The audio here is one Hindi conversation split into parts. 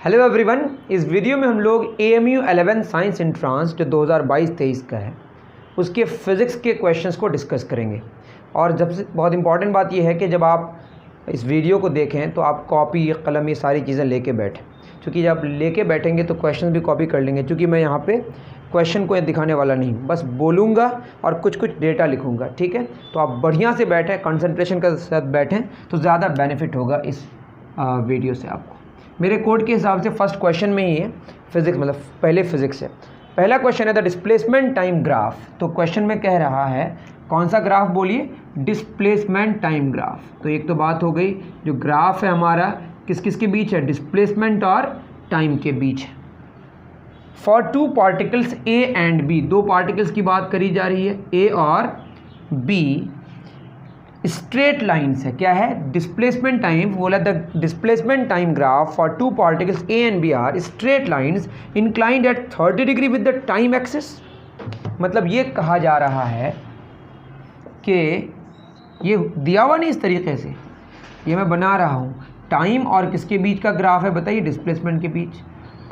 हेलो एवरीवन, इस वीडियो में हम लोग AMU 11 साइंस एंट्रांस जो 2022-23 का है उसके फिज़िक्स के क्वेश्चंस को डिस्कस करेंगे। और जब से बहुत इंपॉर्टेंट बात यह है कि जब आप इस वीडियो को देखें तो आप कॉपी कलम ये सारी चीज़ें लेके बैठें, क्योंकि जब लेके बैठेंगे तो क्वेश्चन भी कॉपी कर लेंगे। क्योंकि मैं यहाँ पे क्वेश्चन को दिखाने वाला नहीं, बस बोलूँगा और कुछ कुछ डेटा लिखूँगा, ठीक है। तो आप बढ़िया से बैठें, कंसंट्रेशन के साथ बैठें तो ज़्यादा बेनिफिट होगा इस वीडियो से आपको। मेरे कोड के हिसाब से फर्स्ट क्वेश्चन में ही है फिज़िक्स, मतलब पहले फिज़िक्स है। पहला क्वेश्चन है द डिस्प्लेसमेंट टाइम ग्राफ। तो क्वेश्चन में कह रहा है कौन सा ग्राफ बोलिए, डिस्प्लेसमेंट टाइम ग्राफ। तो एक तो बात हो गई, जो ग्राफ है हमारा किस किस के बीच है, डिस्प्लेसमेंट और टाइम के बीच है। For two particles A and B, दो पार्टिकल्स की बात करी जा रही है, ए और बी। स्ट्रेट लाइन्स है, क्या है, डिस्प्लेसमेंट टाइम बोला, the displacement time graph for two particles A and B are straight lines inclined at 30 degree with the time axis. मतलब ये कहा जा रहा है कि ये दिया हुआ नहीं इस तरीके से, ये मैं बना रहा हूँ। टाइम और किसके बीच का ग्राफ है बताइए, डिस्प्लेसमेंट के बीच।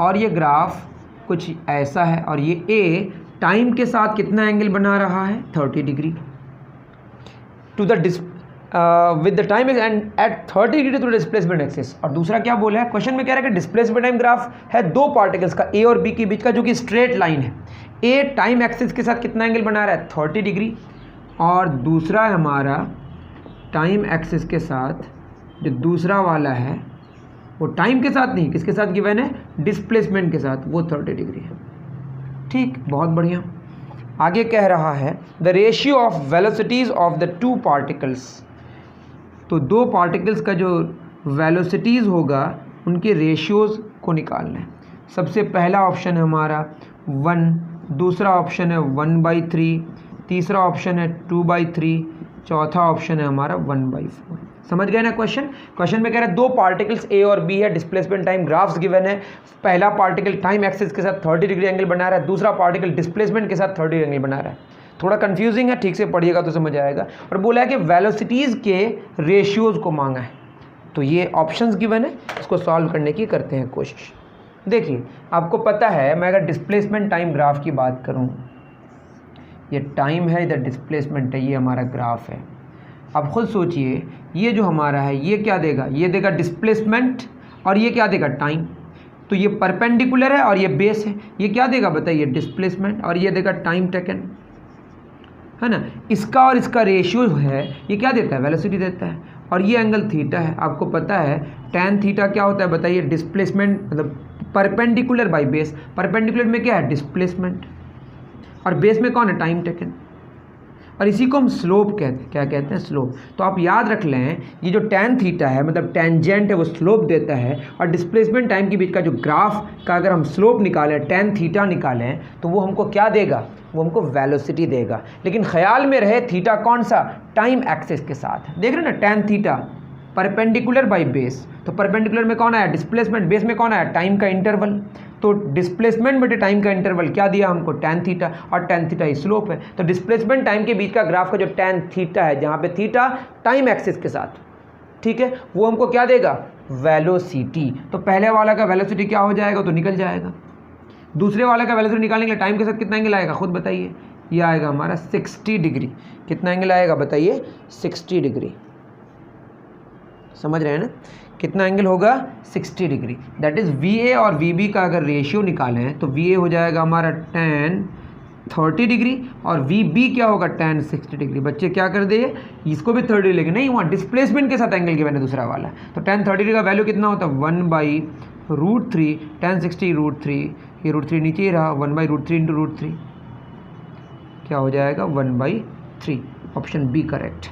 और ये ग्राफ कुछ ऐसा है और ये ए टाइम के साथ कितना एंगल बना रहा है, 30 degree to the with the time and at 30 degree to displacement axis. और दूसरा क्या बोला है, क्वेश्चन में कह रहा है कि डिस्प्लेसमेंट टाइम ग्राफ है दो पार्टिकल्स का, ए और बी के बीच का, जो कि स्ट्रेट लाइन है। ए टाइम एक्सिस के साथ कितना एंगल बना रहा है, 30 डिग्री। और दूसरा है हमारा टाइम एक्सिस के साथ, जो दूसरा वाला है वो टाइम के साथ नहीं, किसके साथ गिवन है, डिस्प्लेसमेंट के साथ, वो 30 डिग्री है। ठीक, बहुत बढ़िया। आगे कह रहा है the ratio of velocities of the two particles. तो दो पार्टिकल्स का जो वेलोसिटीज़ होगा उनके रेशियोज़ को निकालना है। सबसे पहला ऑप्शन है हमारा 1, दूसरा ऑप्शन है 1/3, तीसरा ऑप्शन है 2/3, चौथा ऑप्शन है हमारा 1/4। समझ गए ना क्वेश्चन। क्वेश्चन में कह रहा है दो पार्टिकल्स ए और बी है, डिस्प्लेसमेंट टाइम ग्राफ्स गिवन है। पहला पार्टिकल टाइम एक्सिस के साथ 30 डिग्री एंगल बना रहा है, दूसरा पार्टिकल डिस्प्लेसमेंट के साथ 30 एंगल बना रहा है। थोड़ा कंफ्यूजिंग है, ठीक से पढ़िएगा तो समझ आएगा। और बोला है कि वेलोसिटीज़ के रेशियोज़ को मांगा है। तो ये ऑप्शंस गिवन है, इसको सॉल्व करने की करते हैं कोशिश। देखिए, आपको पता है, मैं अगर डिस्प्लेसमेंट टाइम ग्राफ की बात करूँ, ये टाइम है, इधर डिस्प्लेसमेंट है, ये हमारा ग्राफ है। अब खुद सोचिए, ये जो हमारा है ये क्या देगा, ये देगा डिस्प्लेसमेंट और ये क्या देगा, टाइम। तो ये परपेंडिकुलर है और ये बेस है, ये क्या देगा बताइए, डिस्प्लेसमेंट, और ये देगा टाइम टेकन, है ना। इसका और इसका रेशियो है, ये क्या देता है, वेलोसिटी देता है। और ये एंगल थीटा है। आपको पता है tan थीटा क्या होता है बताइए, डिस्प्लेसमेंट मतलब परपेंडिकुलर बाई बेस। परपेंडिकुलर में क्या है, डिस्प्लेसमेंट, और बेस में कौन है, टाइम टेकन। और इसी को हम स्लोप कहते हैं। क्या कहते हैं, स्लोप। तो आप याद रख लें, ये जो tan थीटा है मतलब टेंजेंट है, वो स्लोप देता है। और डिस्प्लेसमेंट टाइम के बीच का जो ग्राफ का अगर हम स्लोप निकालें, tan थीटा निकालें, तो वो हमको क्या देगा, वो हमको वेलोसिटी देगा। लेकिन ख्याल में रहे थीटा कौन सा, टाइम एक्सिस के साथ। देख रहे हैं ना, tan theta perpendicular by base. तो परपेंडिकुलर में कौन आया, डिस्प्लेसमेंट, बेस में कौन आया, टाइम का इंटरवल। तो डिस्प्लेसमेंट बटे टाइम का इंटरवल क्या दिया हमको, tan थीटा, और tan थीटा ही स्लोप है। तो डिस्प्लेसमेंट टाइम के बीच का ग्राफ का जो tan थीटा है, जहाँ पे थीटा टाइम एक्सिस के साथ, ठीक है, वो हमको क्या देगा, वेलोसिटी। तो पहले वाला का वेलोसिटी क्या हो जाएगा, तो निकल जाएगा। दूसरे वाले का वेलोसिटी निकालने के लिए टाइम के साथ कितना एंगल आएगा, खुद बताइए। ये आएगा हमारा 60 डिग्री। कितना एंगल आएगा बताइए, 60 डिग्री। समझ रहे हैं ना, कितना एंगल होगा, 60 डिग्री। दैट इज़ VA और VB का अगर रेशियो निकालें तो VA हो जाएगा हमारा tan 30 डिग्री और VB क्या होगा, tan 60 डिग्री। बच्चे क्या कर दिए, इसको भी 30 लेके नहीं, वहाँ डिस्प्लेसमेंट के साथ एंगल गिवन है दूसरा वाला। तो tan 30 डिग्री का वैल्यू कितना होता है, 1/√3, tan 60 √3, ये √3 नीचे ही रहा, 1/√3 × √3 क्या हो जाएगा, 1/3। Option B correct.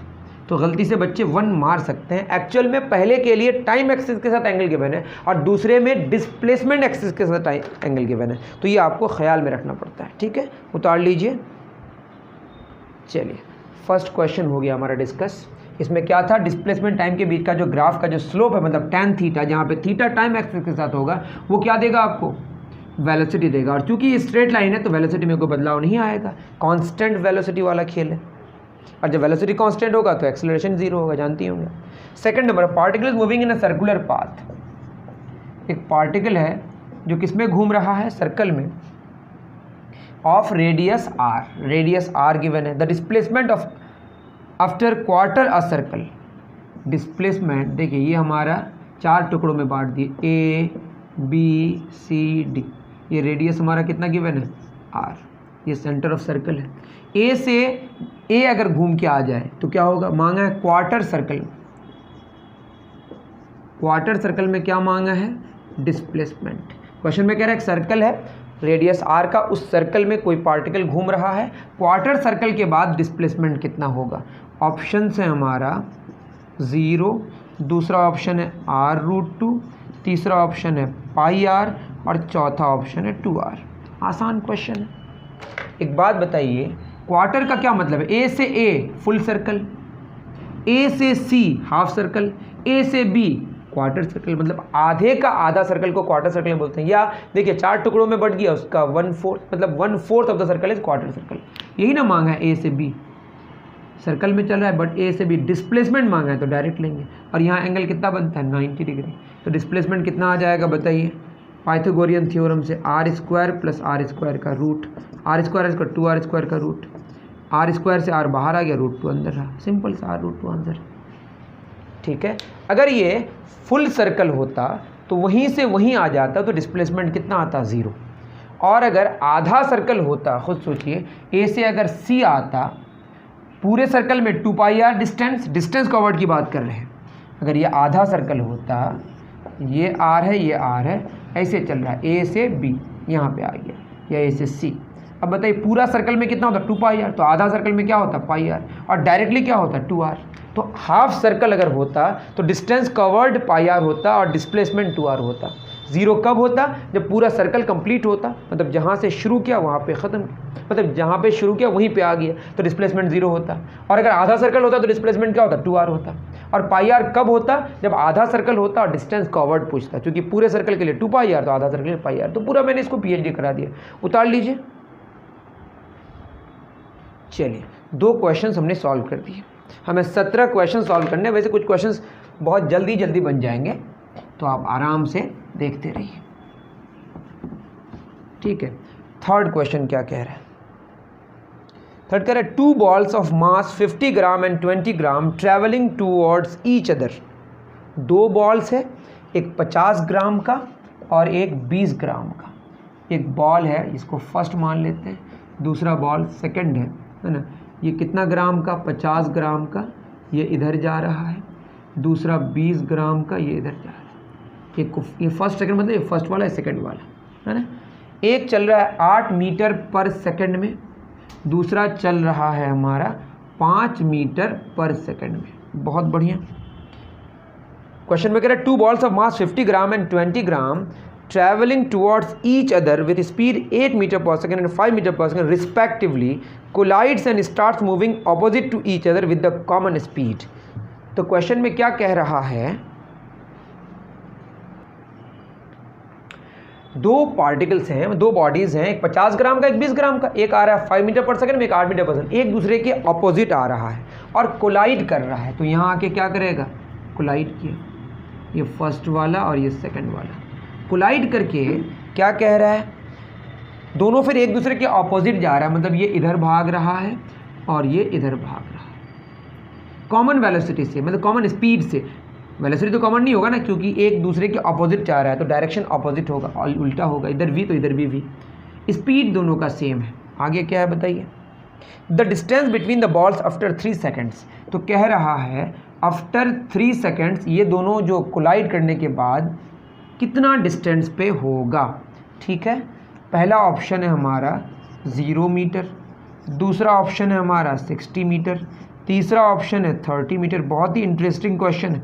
तो गलती से बच्चे 1 मार सकते हैं। एक्चुअल में पहले के लिए टाइम एक्सिस के साथ एंगल गिवन है और दूसरे में डिस्प्लेसमेंट एक्सिस के साथ एंगल गिवन है। तो ये आपको ख्याल में रखना पड़ता है, ठीक है। उतार लीजिए। चलिए, फर्स्ट क्वेश्चन हो गया हमारा डिस्कस। इसमें क्या था, डिस्प्लेसमेंट टाइम के बीच का जो ग्राफ का जो स्लोप है, मतलब tan थीटा, जहाँ पे थीटा टाइम एक्सिस के साथ होगा, वो क्या देगा आपको, वेलोसिटी देगा। और चूंकि ये स्ट्रेट लाइन है तो वेलोसिटी में कोई बदलाव नहीं आएगा, कांस्टेंट वेलोसिटी वाला खेल है। और जब वेलोसिटी कांस्टेंट होगा तो एक्सेलरेशन 0 होगा, जानती होंगे। Second number, particles moving in a circular path. एक पार्टिकल है जो किस में घूम रहा है, सर्कल में, of radius R, radius R given है। The displacement of after quarter a circle, displacement देखिए ये हमारा 4 टुकड़ों में बांट दिए, ए बी सी डी, ये रेडियस हमारा कितना गिवन है, आर, ये सेंटर ऑफ सर्कल है। ए से ए अगर घूम के आ जाए तो क्या होगा, मांगा है क्वार्टर सर्कल, क्वार्टर सर्कल में क्या मांगा है, डिस्प्लेसमेंट। क्वेश्चन में कह रहा है एक सर्कल है, रेडियस आर का, उस सर्कल में कोई पार्टिकल घूम रहा है, क्वार्टर सर्कल के बाद डिस्प्लेसमेंट कितना होगा। ऑप्शन है हमारा 0, दूसरा ऑप्शन है r√2, तीसरा ऑप्शन है पाई आर और चौथा ऑप्शन है 2r। आसान क्वेश्चन है। एक बात बताइए, क्वार्टर का क्या मतलब है, ए से ए फुल सर्कल, ए से सी हाफ सर्कल, ए से बी क्वार्टर सर्कल, मतलब आधे का आधा सर्कल को क्वार्टर सर्कल बोलते हैं। या देखिए 4 टुकड़ों में बढ़ गया, उसका 1/4, मतलब 1/4 of the circle is quarter circle. यही ना मांगा है, ए से बी सर्कल में चल रहा है बट ए से बी डिस्प्लेसमेंट मांगा है तो डायरेक्ट लेंगे। और यहाँ एंगल कितना बनता है, 90 डिग्री, तो डिस्प्लेसमेंट कितना आ जाएगा बताइए, पाइथागोरियन थ्योरम से r² + r² का रूट, r² इसका 2r² का रूट, r² से r बाहर आ गया, √2 अंदर रहा, सिंपल सा r√2 आंसर। ठीक है, अगर ये फुल सर्कल होता तो वहीं से वहीं आ जाता तो डिस्प्लेसमेंट कितना आता, 0। और अगर आधा सर्कल होता, खुद सोचिए, ए से अगर सी आता, पूरे सर्कल में 2πr डिस्टेंस कवर्ड की बात कर रहे हैं, अगर ये आधा सर्कल होता, ये r है ये r है, ऐसे चल रहा है, ए से बी यहाँ पे आ गया, या ए से सी। अब बताइए पूरा सर्कल में कितना होता, 2πr, तो आधा सर्कल में क्या होता, πr, और डायरेक्टली क्या होता, 2r। तो हाफ सर्कल अगर होता तो डिस्टेंस कवर्ड πr होता और डिस्प्लेसमेंट 2r होता। 0 कब होता, जब पूरा सर्कल कंप्लीट होता, मतलब जहाँ से शुरू किया वहाँ पे ख़त्म, मतलब जहाँ पे शुरू किया वहीं पे आ गया, तो डिस्प्लेसमेंट 0 होता। और अगर आधा सर्कल होता तो डिस्प्लेसमेंट क्या होता, 2r होता। और πr कब होता, जब आधा सर्कल होता और डिस्टेंस कवर्ड पूछता, क्योंकि पूरे सर्कल के लिए 2πr तो आधा सर्कल के लिए πr, तो पूरा मैंने इसको PhD करा दिया, उतार लीजिए। चलिए 2 क्वेश्चन हमने सॉल्व कर दिए, हमें 17 क्वेश्चन सॉल्व करने। वैसे कुछ क्वेश्चंस बहुत जल्दी बन जाएंगे, तो आप आराम से देखते रहिए। ठीक है, थर्ड क्वेश्चन क्या कह रहा है, थर्ड कह रहा है 2 balls of mass 50 gram and 20 gram travelling towards each other. 2 balls है, एक 50 ग्राम का और एक 20 ग्राम का। एक बॉल है, इसको फर्स्ट मान लेते हैं, दूसरा बॉल सेकंड है ना। ये कितना ग्राम का, 50 ग्राम का, ये इधर जा रहा है, दूसरा 20 ग्राम का, ये इधर जा रहा है। ये फर्स्ट सेकंड मतलब ये फर्स्ट वाला है, सेकंड वाला है ना। एक चल रहा है 8 मीटर पर सेकंड में, दूसरा चल रहा है हमारा 5 मीटर पर सेकंड में। बहुत बढ़िया। क्वेश्चन में कह रहा है 2 balls of mass 50 gram and 20 gram traveling towards each other with speed 8 meter per second and 5 meter per second respectively collides and starts moving opposite to each other with the common speed। तो क्वेश्चन में क्या कह रहा है, 2 पार्टिकल्स हैं, 2 बॉडीज हैं, एक 50 ग्राम का एक 20 ग्राम का, एक आ रहा है 5 मीटर पर सेकंड में, एक 8 मीटर पर सेकंड, एक दूसरे के अपोजिट आ रहा है और कोलाइड कर रहा है। तो यहाँ आके क्या करेगा, कोलाइड किया, ये फर्स्ट वाला और ये सेकंड वाला कोलाइड करके क्या कह रहा है, दोनों फिर एक दूसरे के ऑपोजिट जा रहा है, मतलब ये इधर भाग रहा है और ये इधर भाग रहा है कॉमन वेलोसिटी से, मतलब कॉमन स्पीड से। वेलोसिटी तो कॉमन नहीं होगा ना, क्योंकि एक दूसरे के ऑपोजिट जा रहा है तो डायरेक्शन ऑपोजिट होगा और उल्टा होगा, इधर v तो इधर भी v। स्पीड दोनों का सेम है। आगे क्या है बताइए, the distance between the balls after 3 seconds. तो कह रहा है आफ्टर 3 सेकेंड्स ये दोनों जो कोलाइड करने के बाद कितना डिस्टेंस पे होगा। ठीक है, पहला ऑप्शन है हमारा 0 मीटर, दूसरा ऑप्शन है हमारा 60 मीटर, तीसरा ऑप्शन है 30 मीटर। बहुत ही इंटरेस्टिंग क्वेश्चन है।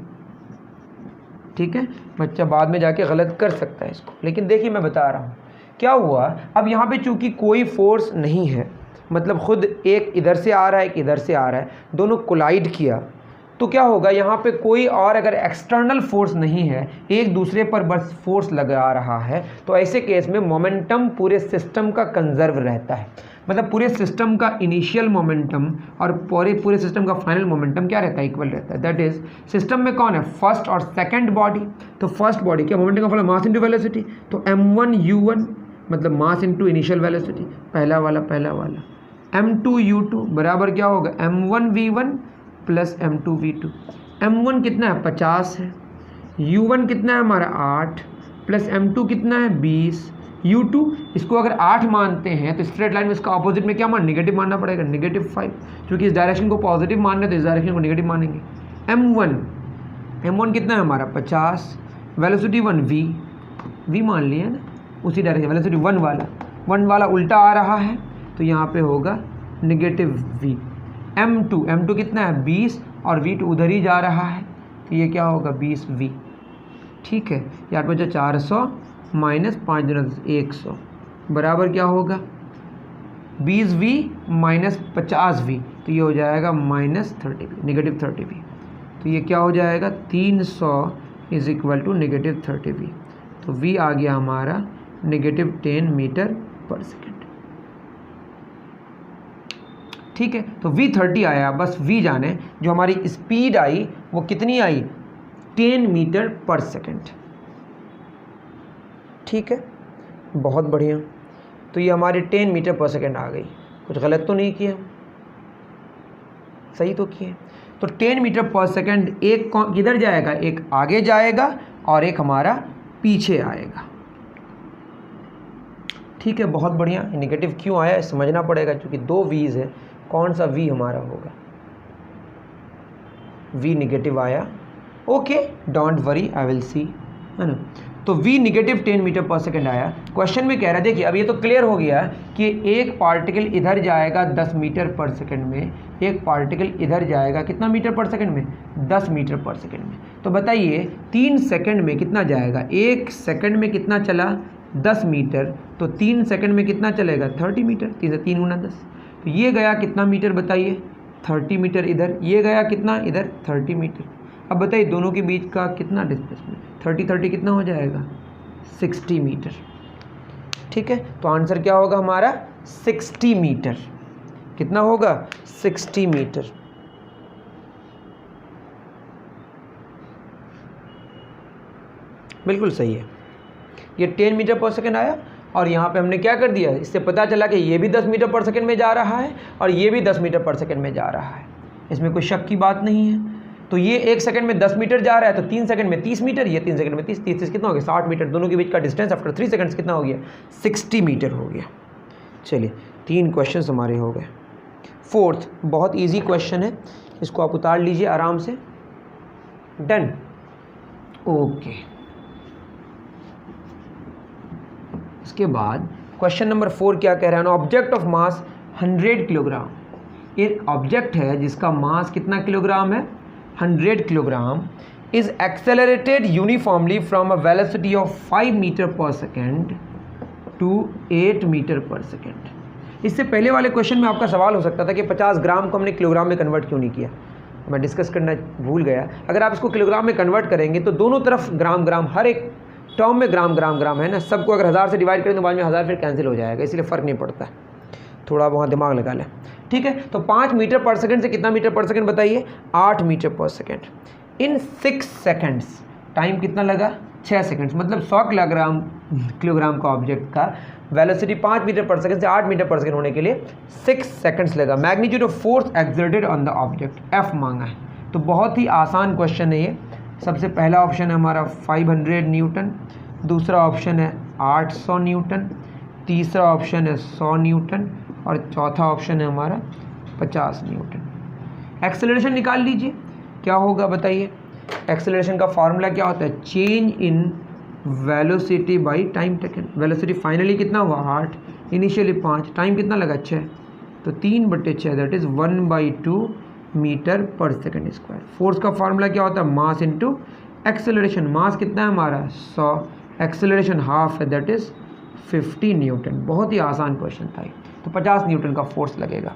ठीक है, बच्चा बाद में जाके गलत कर सकता है इसको, लेकिन देखिए मैं बता रहा हूँ क्या हुआ। अब यहाँ पे चूँकि कोई फोर्स नहीं है, मतलब खुद एक इधर से आ रहा है एक इधर से आ रहा है, दोनों कोलाइड किया तो क्या होगा, यहाँ पे कोई और अगर एक्सटर्नल फोर्स नहीं है, एक दूसरे पर बस फोर्स लगा रहा है, तो ऐसे केस में मोमेंटम पूरे सिस्टम का कंजर्व रहता है। मतलब पूरे सिस्टम का इनिशियल मोमेंटम और पूरे सिस्टम का फाइनल मोमेंटम क्या रहता है, इक्वल रहता है। दैट इज सिस्टम में कौन है, फर्स्ट और सेकंड बॉडी। तो फर्स्ट बॉडी क्या, मोमेंटम का फॉर्मूला मास इनटू वेलोसिटी, तो m1 u1 मतलब मास इनटू इनिशियल वेलोसिटी, पहला वाला m2 u2 बराबर क्या होगा, m1 v1 plus m2 v2। m1 कितना है, 50 है, u1 कितना है हमारा 8, प्लस m2 कितना है 20, u2 इसको अगर 8 मानते हैं तो स्ट्रेट लाइन में इसका ऑपोजिट में क्या मान, नेगेटिव मानना पड़ेगा, -5। क्योंकि इस डायरेक्शन को पॉजिटिव मान रहे तो इस डायरेक्शन को नेगेटिव मानेंगे। m1 कितना है हमारा 50, वेलोसिटी 1 v मान लिया ना, उसी डायरेक्शन वेलोसिटी 1 वाला उल्टा आ रहा है तो यहाँ पे होगा -v। m2 कितना है 20 और v2 उधर ही जा रहा है तो ये क्या होगा 20v। ठीक है, ये 8 बचा 400 माइनस 5 100 बराबर क्या होगा 20v माइनस 50v, तो ये हो जाएगा -30v, -30v। तो ये क्या हो जाएगा 300 इज इक्वल टू -30v। तो v आ गया हमारा -10 मीटर पर सेकेंड। ठीक है, तो v30 आया, बस v जाने जो हमारी स्पीड आई वो कितनी आई, 10 मीटर पर सेकेंड। ठीक है, बहुत बढ़िया। तो ये हमारे 10 मीटर पर सेकेंड आ गई, कुछ गलत तो नहीं किया, सही तो किए। तो 10 मीटर पर सेकेंड एक किधर जाएगा, एक आगे जाएगा और एक हमारा पीछे आएगा। ठीक है, बहुत बढ़िया। नेगेटिव क्यों आया समझना पड़ेगा, क्योंकि 2 v's है, कौन सा v हमारा होगा, v नेगेटिव आया। Okay, don't worry, I will see, है ना। तो v negative 10 metre per second आया। क्वेश्चन में कह रहा है, देखिए अब ये तो क्लियर हो गया कि एक पार्टिकल इधर जाएगा 10 मीटर पर सेकेंड में, एक पार्टिकल इधर जाएगा कितना मीटर पर सेकेंड में, 10 मीटर पर सेकेंड में। तो बताइए 3 सेकेंड में कितना जाएगा, 1 सेकेंड में कितना चला 10 मीटर, तो 3 सेकेंड में कितना चलेगा 30 मीटर, 3 से 3 गुना 10। तो ये गया कितना मीटर बताइए, 30 मीटर इधर, ये गया कितना इधर 30 मीटर। अब बताइए दोनों के बीच का कितना डिस्टेंस, 30 कितना हो जाएगा 60 मीटर। ठीक है, तो आंसर क्या होगा हमारा 60 मीटर। कितना होगा 60 मीटर। बिल्कुल सही है, ये 10 मीटर पर सेकेंड आया और यहाँ पे हमने क्या कर दिया, इससे पता चला कि ये भी 10 मीटर पर सेकेंड में जा रहा है और ये भी 10 मीटर पर सेकेंड में जा रहा है, इसमें कोई शक की बात नहीं है। तो ये 1 सेकंड में 10 मीटर जा रहा है, तो 3 सेकंड में 30 मीटर, ये 3 सेकंड में 30 कितना हो गया 60 मीटर। दोनों के बीच का डिस्टेंस आफ्टर 3 सेकंड्स कितना हो गया 60 मीटर हो गया। चलिए 3 क्वेश्चन हमारे हो गए। फोर्थ बहुत इजी क्वेश्चन है, इसको आप उतार लीजिए आराम से। Done, okay. इसके बाद क्वेश्चन नंबर 4 क्या कह रहा है, ऑब्जेक्ट ऑफ मास 100 किलोग्राम। एक ऑब्जेक्ट है जिसका मास कितना किलोग्राम है 100 kilogram, is accelerated uniformly from a velocity of 5 metre per second to 8 metre per second. इससे पहले वाले क्वेश्चन में आपका सवाल हो सकता था कि 50 ग्राम को हमने किलोग्राम में कन्वर्ट क्यों नहीं किया, मैं डिस्कस करना भूल गया। अगर आप इसको किलोग्राम में कन्वर्ट करेंगे तो दोनों तरफ ग्राम ग्राम, हर एक टर्म में ग्राम ग्राम ग्राम है ना, सबको अगर 1000 से डिवाइड करें तो बाद में 1000 फिर कैंसिल हो जाएगा, इसलिए फ़र्क नहीं पड़ता, थोड़ा वहाँ दिमाग लगा लें। ठीक है, तो 5 मीटर पर सेकंड से कितना मीटर पर सेकंड बताइए 8 मीटर पर सेकंड। इन 6 सेकंड्स टाइम कितना लगा 6 सेकंड्स, मतलब 100 किलोग्राम का ऑब्जेक्ट का वेलोसिटी 5 मीटर पर सेकंड से 8 मीटर पर सेकंड होने के लिए 6 सेकंड्स लगा। Magnitude of force exerted on the object F मांगा है। तो बहुत ही आसान क्वेश्चन है ये। सबसे पहला ऑप्शन है हमारा 500 न्यूटन, दूसरा ऑप्शन है 800 न्यूटन, तीसरा ऑप्शन है 100 न्यूटन और चौथा ऑप्शन है हमारा 50 न्यूटन। एक्सेलरेशन निकाल लीजिए, क्या होगा बताइए। एक्सेलरेशन का फॉर्मूला क्या होता है, change in velocity by time taken. Velocity finally कितना हुआ 8, इनिशियली 5, टाइम कितना लगा 6, तो 3/6 that is 1/2 metre per second square. Force का फार्मूला क्या होता है, मास इंटू एक्सेलरेशन। मास कितना है हमारा 100, एक्सेलरेशन हाफ है दैट इज़ 50 न्यूटन। बहुत ही आसान क्वेश्चन था, तो 50 न्यूटन का फोर्स लगेगा।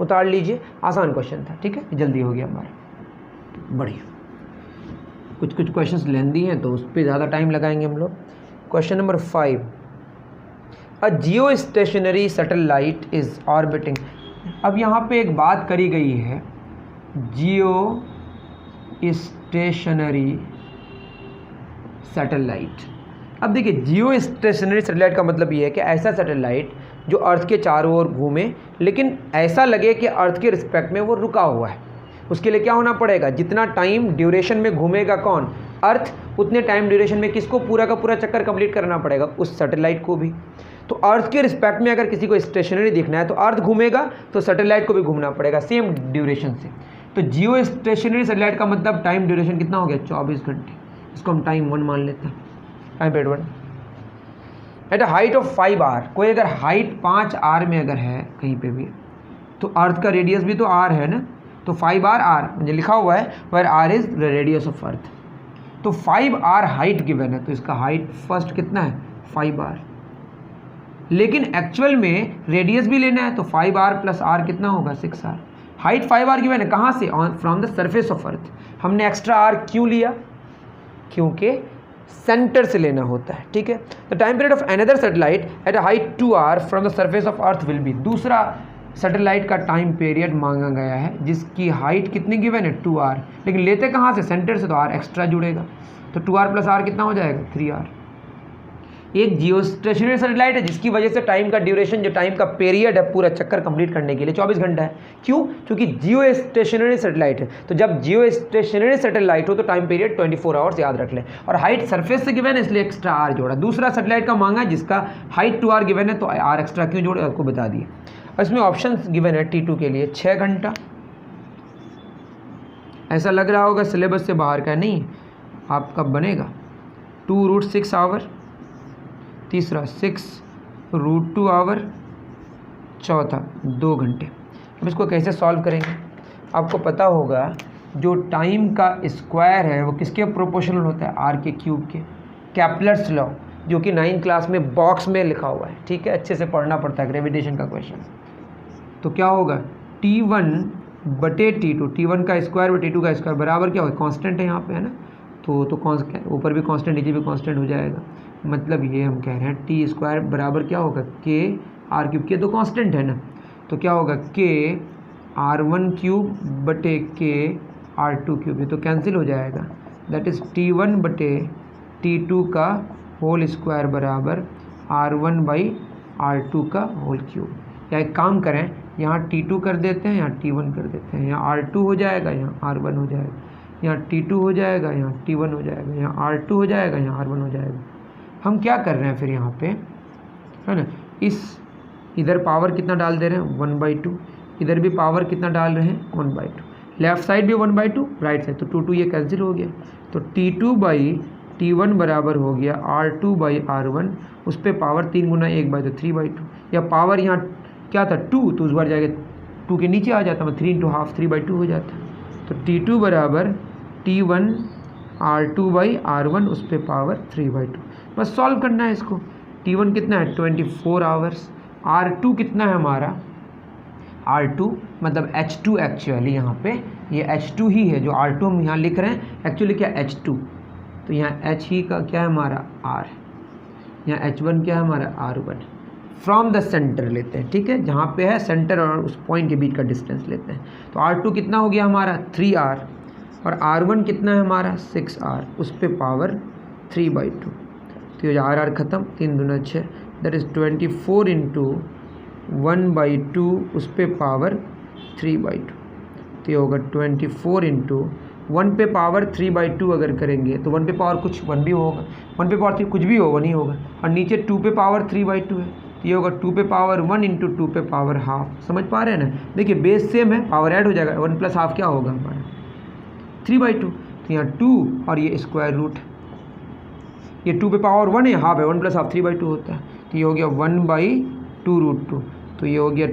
उतार लीजिए, आसान क्वेश्चन था। ठीक है, जल्दी हो गया हमारा। बढ़िया, कुछ क्वेश्चंस लेंदी हैं तो उस पर ज़्यादा टाइम लगाएंगे हम लोग। Question number 5, a Jio stationery satellite is orbiting. अब यहाँ पे एक बात करी गई है, जियो स्टेशनरी सैटेलाइट। अब देखिए, जियो स्टेशनरी सैटेलाइट का मतलब ये है कि ऐसा सैटेलाइट जो अर्थ के चारों ओर घूमे, लेकिन ऐसा लगे कि अर्थ के रिस्पेक्ट में वो रुका हुआ है। उसके लिए क्या होना पड़ेगा, जितना टाइम ड्यूरेशन में घूमेगा कौन, अर्थ, उतने टाइम ड्यूरेशन में किसको पूरा का पूरा चक्कर कंप्लीट करना पड़ेगा, उस सैटेलाइट को भी। तो अर्थ के रिस्पेक्ट में अगर किसी को स्टेशनरी दिखना है तो अर्थ घूमेगा तो सैटेलाइट को भी घूमना पड़ेगा सेम ड्यूरेशन से। तो जियो स्टेशनरी सैटेलाइट का मतलब टाइम ड्यूरेशन कितना हो गया, 24 घंटे। इसको हम टाइम 1 मान लेते हैं, time period 1। At a height of 5 R, कोई अगर हाइट 5 आर में अगर है कहीं पे भी, तो अर्थ का रेडियस भी तो आर है ना, तो 5 आर मुझे लिखा हुआ है where R is the radius of earth. तो 5 आर हाइट गिवन है, तो इसका हाइट फर्स्ट कितना है, 5 आर। लेकिन एक्चुअल में रेडियस भी लेना है, तो 5 आर प्लस आर कितना होगा, 6 आर। हाइट 5 आर गिवन है, कहाँ से, फ्रॉम द सरफेस ऑफ अर्थ। हमने एक्स्ट्रा आर क्यों लिया, क्योंकि सेंटर से लेना होता है, ठीक है। The time period of another satellite at a height 2 R from the surface of earth will be. दूसरा सैटेलाइट का टाइम पीरियड मांगा गया है जिसकी हाइट कितनी गिवन है, 2 आर, लेकिन लेते कहाँ से, सेंटर से, तो आर एक्स्ट्रा जुड़ेगा। तो 2 आर प्लस आर कितना हो जाएगा, 3 आर। एक जियो स्टेशनरी सैटेलाइट है जिसकी वजह से टाइम का ड्यूरेशन, जो टाइम का पीरियड है पूरा चक्कर कंप्लीट करने के लिए 24 घंटा है। क्यों, क्योंकि जियो स्टेशनरी सैटेलाइट है। तो जब जियो स्टेशनरी सैटेलाइट हो तो टाइम पीरियड 24 आवर्स याद रख लें। और हाइट सरफेस से गिवन है इसलिए एक्स्ट्रा आर जोड़ा। दूसरा सैटेलाइट का मांगा है जिसका हाइट 2 आर गिवन है, तो आर एक्स्ट्रा क्यों जोड़े आपको बता दिए। इसमें ऑप्शन गिवन है T2 के लिए 6 घंटा। ऐसा लग रहा होगा सिलेबस से बाहर का, नहीं, आपका बनेगा 2√6 आवर, तीसरा 6√2 आवर, चौथा 2 घंटे। अब इसको कैसे सॉल्व करेंगे, आपको पता होगा जो टाइम का स्क्वायर है वो किसके प्रोपोर्शनल होता है, आर के क्यूब के। केपलर्स लॉ, जो कि 9th क्लास में बॉक्स में लिखा हुआ है, ठीक है, अच्छे से पढ़ना पड़ता है, ग्रेविटेशन का क्वेश्चन। तो क्या होगा, T1 बटे T2, T1 का स्क्वायर बटे T2 का स्क्वायर बराबर क्या होगा, कांस्टेंट है यहाँ पे, है ना, तो ऊपर भी कांस्टेंट नीचे भी कांस्टेंट हो जाएगा। मतलब ये हम कह रहे हैं टी स्क्वायर बराबर क्या होगा, के आर क्यूब, के तो कांस्टेंट है ना, तो क्या होगा के R1 क्यूब बटे के R2 क्यूब, ये तो कैंसिल हो जाएगा। दैट इज़ T1 बटे T2 का होल स्क्वायर बराबर R1 बाई R2 का होल क्यूब। या एक काम करें, यहाँ T2 कर देते हैं, यहाँ T1 कर देते हैं, यहाँ R2 हो जाएगा, यहाँ R1 हो जाएगा, यहाँ T2 हो जाएगा, यहाँ T1 हो जाएगा, यहाँ R2 हो जाएगा, यहाँ R1 हो जाएगा। हम क्या कर रहे हैं फिर यहाँ पे, है ना, इस इधर पावर कितना डाल दे रहे हैं, 1/2, इधर भी पावर कितना डाल रहे हैं, 1/2, लेफ्ट साइड भी 1/2, राइट साइड, तो 2 ये कैंसिल हो गया। तो T2 बाई T1 बराबर हो गया R2 बाई R1, उस पर पावर 3 गुना 1/2, 3/2, या पावर यहाँ क्या था 2, तो उस बार जाएगा 2 के नीचे आ जाता, 3 × ½ 3/2 हो जाता। तो T2 बराबर T1 R2 बाई R1, उस पर पावर 3/2। बस सॉल्व करना है इसको। T1 कितना है, 24 आवर्स। R2 कितना है हमारा, R2 मतलब H2, एक्चुअली यहाँ पे ये H2 ही है, जो R2 हम यहाँ लिख रहे हैं एक्चुअली क्या H2, तो यहाँ H ही का क्या है हमारा R, यहाँ H1 क्या है हमारा R1। फ्रॉम द सेंटर लेते हैं, ठीक है, जहाँ पे है सेंटर और उस पॉइंट के बीच का डिस्टेंस लेते हैं। तो R2 कितना हो गया हमारा 3R, और R1 कितना है हमारा 6R, उस पर पावर 3/2। तो ये R ख़त्म, 3 दूना 6, दैट इज़ 24 × 1/2, उस पर पावर 3/2। तो ये होगा 24 × 1 पे पावर 3/2 अगर करेंगे तो 1 पे पावर कुछ 1 भी होगा, 1 पे पावर 3 कुछ भी होगा, नहीं होगा, और नीचे 2 पे पावर 3/2 है, तो ये होगा 2 पे पावर 1 × 2 पे पावर ½ समझ पा रहे हैं ना। देखिए बेस सेम है, पावर ऐड हो जाएगा, 1 + ½ क्या होगा हमारा 3/2। तो यहाँ 2 और ये स्क्वायर रूट, ये 2 पे पावर 1 है, ½ है, 1 + ½ 3/2 होता है। तो ये हो गया 1/2√2, तो ये हो गया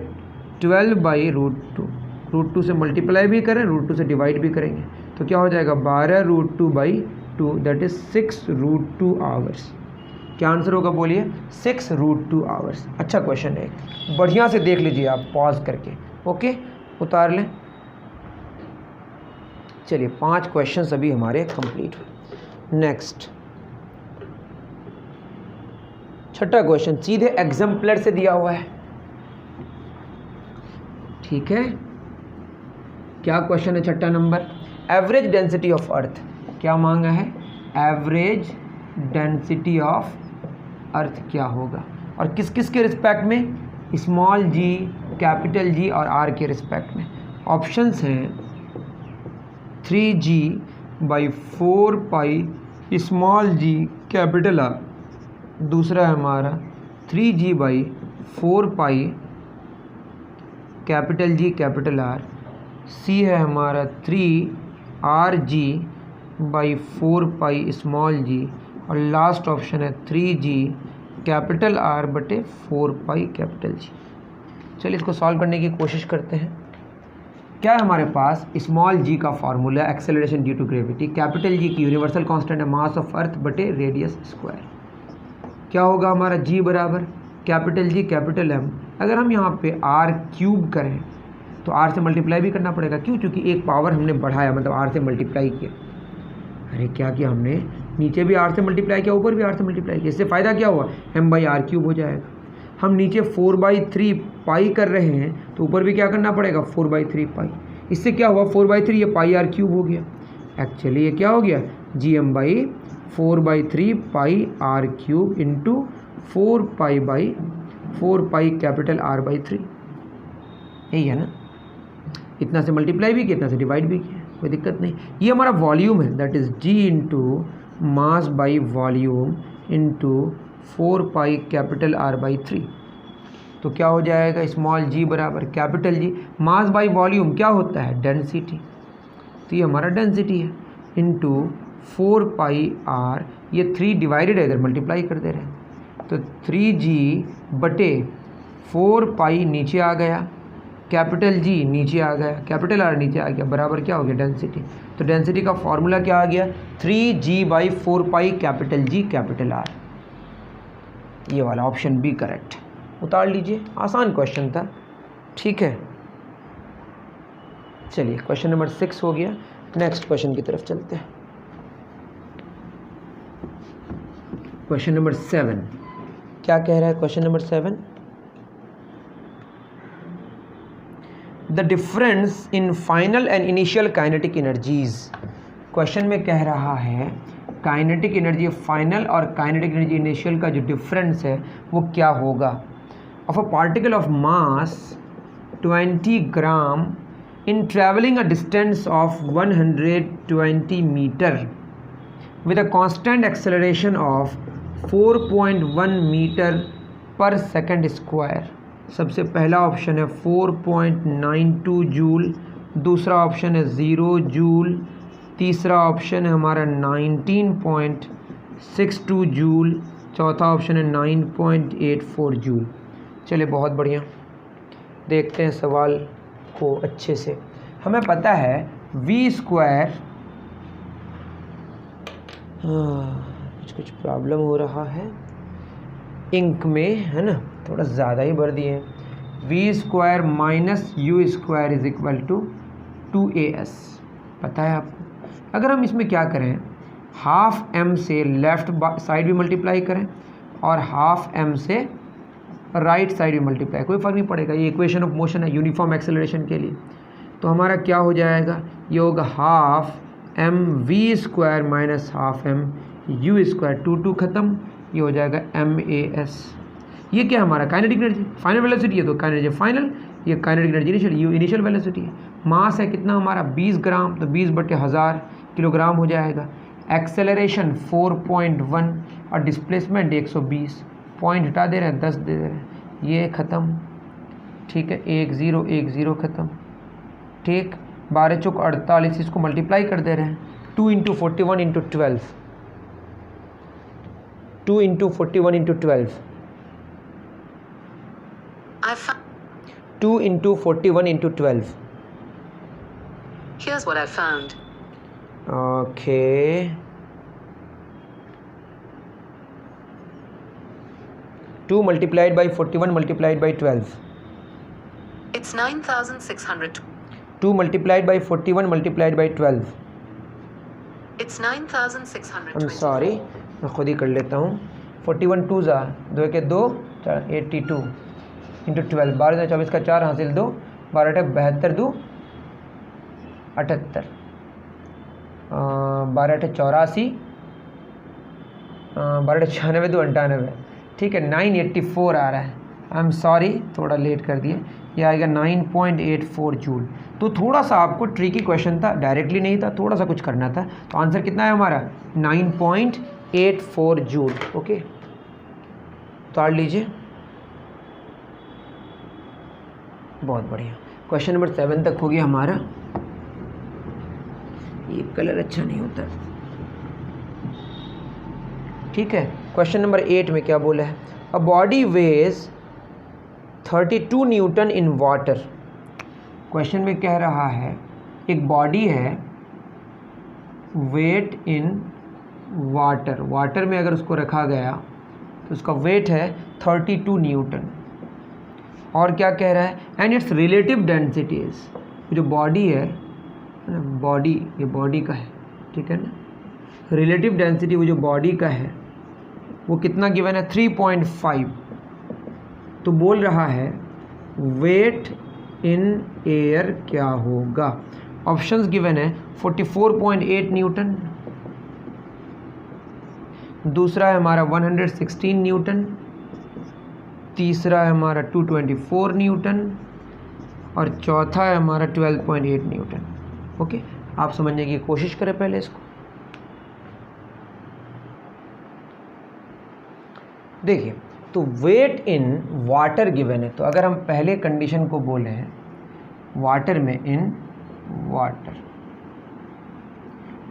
12/√2। √2 से मल्टीप्लाई भी करें, √2 से डिवाइड भी करेंगे, तो क्या हो जाएगा 12√2/2, दैट इज़ 6√2 आवर्स। क्या आंसर होगा बोलिए, 6√2 आवर्स। अच्छा क्वेश्चन है, बढ़िया से देख लीजिए आप पॉज करके, ओके, उतार लें। चलिए 5 क्वेश्चंस अभी हमारे कंप्लीट हुए। नेक्स्ट छठा क्वेश्चन सीधे एग्जाम्पलर से दिया हुआ है, ठीक है। क्या क्वेश्चन है छठा number, average density of earth, क्या मांगा है, एवरेज डेंसिटी ऑफ अर्थ क्या होगा, और किस किस के रिस्पेक्ट में, स्मॉल जी, कैपिटल जी और आर के रिस्पेक्ट में। ऑप्शंस हैं 3g/4 small ji capital are, दूसरा है हमारा 3g/4 capital G capital R, C है हमारा 3rg/4 स्मॉल जी, और लास्ट ऑप्शन है 3g कैपिटल आर बटे 4 कैपिटल जी। चलिए इसको सॉल्व करने की कोशिश करते हैं। क्या है हमारे पास, स्मॉल जी का formula acceleration due to gravity, capital G की यूनिवर्सल कांस्टेंट है मास ऑफ अर्थ बटे रेडियस स्क्वायर। क्या होगा हमारा जी बराबर कैपिटल जी कैपिटल एम, अगर हम यहाँ पे आर क्यूब करें तो आर से मल्टीप्लाई भी करना पड़ेगा, क्यों, क्योंकि एक पावर हमने बढ़ाया, मतलब आर से मल्टीप्लाई किया। अरे क्या किया हमने, नीचे भी आर से मल्टीप्लाई किया, ऊपर भी आर से मल्टीप्लाई किया, इससे फ़ायदा क्या हुआ, m/r³ हो जाएगा। हम नीचे 4/3 पाई कर रहे हैं तो ऊपर भी क्या करना पड़ेगा, 4/3 पाई। इससे क्या हुआ, 4/3 ये πr³ हो गया। एक्चुअली ये क्या हो गया, gm/4/3 πr³ into 4 capital r/3, यही है ना। इतना से मल्टीप्लाई भी किया, इतना से डिवाइड भी किया, कोई दिक्कत नहीं। ये हमारा वॉल्यूम है, that is g into mass by volume into 4 capital r/3। तो क्या हो जाएगा, स्मॉल g बराबर capital G, mass by volume क्या होता है, डेंसिटी, तो ये हमारा डेंसिटी है, इंटू 4 ये 3 डिवाइडेड है, इधर मल्टीप्लाई कर दे रहे हैं, तो 3g बटे 4 नीचे आ गया, कैपिटल जी नीचे आ गया, कैपिटल आर नीचे आ गया, बराबर क्या हो गया, डेंसिटी। तो डेंसिटी का फॉर्मूला क्या आ गया, 3g/4 capital G capital are, ये वाला ऑप्शन बी करेक्ट। उतार लीजिए, आसान क्वेश्चन था, ठीक है। चलिए क्वेश्चन नंबर 6 हो गया, नेक्स्ट क्वेश्चन की तरफ चलते हैं। क्वेश्चन नंबर 7 क्या कह रहा है, question number 7, the difference in final and initial kinetic energies. Question में कह रहा है काइनेटिक एनर्जी फाइनल और काइनेटिक एनर्जी इनिशियल का जो डिफरेंस है वो क्या होगा, of a particle of mass 20 gram in travelling a distance of 120 metre with a constant acceleration of 4.1 metre per second square. सबसे पहला ऑप्शन है 4.92 जूल, दूसरा ऑप्शन है 0 जूल, तीसरा ऑप्शन है हमारा 19.62 जूल, चौथा ऑप्शन है 9.84 जूल। चलिए बहुत बढ़िया, देखते हैं सवाल को अच्छे से। हमें पता है v स्क्वायर, कुछ प्रॉब्लम हो रहा है इंक में, है ना, थोड़ा ज़्यादा ही भर दिए। v square minus u square is equal to 2as, पता है आपको। अगर हम इसमें क्या करें, हाफ m से लेफ़्ट साइड भी मल्टीप्लाई करें और हाफ m से राइट साइड भी मल्टीप्लाई, कोई फ़र्क नहीं पड़ेगा, ये इक्वेशन ऑफ मोशन है यूनिफॉर्म एक्सेलरेशन के लिए। तो हमारा क्या हो जाएगा, ये होगा half m v square minus half m u square, 2 ख़त्म, ये हो जाएगा MAS। ये क्या हमारा काइनेटिक एनर्जी, फाइनल वेलोसिटी है तो काइनेटिक एनर्जी फाइनल, ये kinetic energy initial, you initial velocity है। मास है कितना हमारा 20 ग्राम, तो 20/1000 किलोग्राम हो जाएगा। एक्सेलरेशन 4.1 और डिस्प्लेसमेंट 120, पॉइंट हटा दे रहे हैं, 10 दे दे रहे हैं, ये ख़त्म, ठीक है, 1 0 1 0 ख़त्म, ठीक। 12 चौक 48, इसको मल्टीप्लाई कर दे रहे हैं, 2 × 41 × 12, 2 × 41 × 12, 2 × 41 × 12। Here's what I found. Okay. Two multiplied by 41 multiplied by 12. It's 9,600. 2 multiplied by 41 multiplied by 12, It's 9,624. I am sorry, मैं खुद ही कर लेता हूँ। 41 2 ज़ा 2 के 2 82 इंटू 12, 12 24 का 4 हासिल 2, 12 72 2 78, 12 84, 12 96 2 98, ठीक है 984 आ रहा है। आई एम सॉरी थोड़ा लेट कर दिए, ये आएगा 9.84 जूल। तो थोड़ा सा आपको ट्रिकी क्वेश्चन था, डायरेक्टली नहीं था, थोड़ा सा कुछ करना था। तो आंसर कितना है हमारा 9.84 जूल। ओके, उतार लीजिए, बहुत बढ़िया। क्वेश्चन नंबर 7 तक हो गया हमारा। ये कलर अच्छा नहीं होता, ठीक है। क्वेश्चन नंबर 8 में क्या बोला है, a body weighs 32 newton in water. Question में कह रहा है एक बॉडी है, वेट इन वाटर, वाटर में अगर उसको रखा गया तो उसका वेट है 32 न्यूटन। और क्या कह रहा है, एंड इट्स रिलेटिव डेंसिटीज, जो बॉडी है ना, बॉडी, ये बॉडी का है, ठीक है ना, रिलेटिव डेंसिटी वो जो बॉडी का है वो कितना गिवन है 3.5। तो बोल रहा है वेट इन एयर क्या होगा। ऑप्शंस गिवन है 44.8 न्यूटन, दूसरा है हमारा 116 न्यूटन, तीसरा है हमारा 224 न्यूटन और चौथा है हमारा 12.8 न्यूटन। ओके, आप समझने की कोशिश करें पहले इसको। देखिए, तो वेट इन वाटर गिवन है, तो अगर हम पहले कंडीशन को बोले हैं वाटर में, इन वाटर,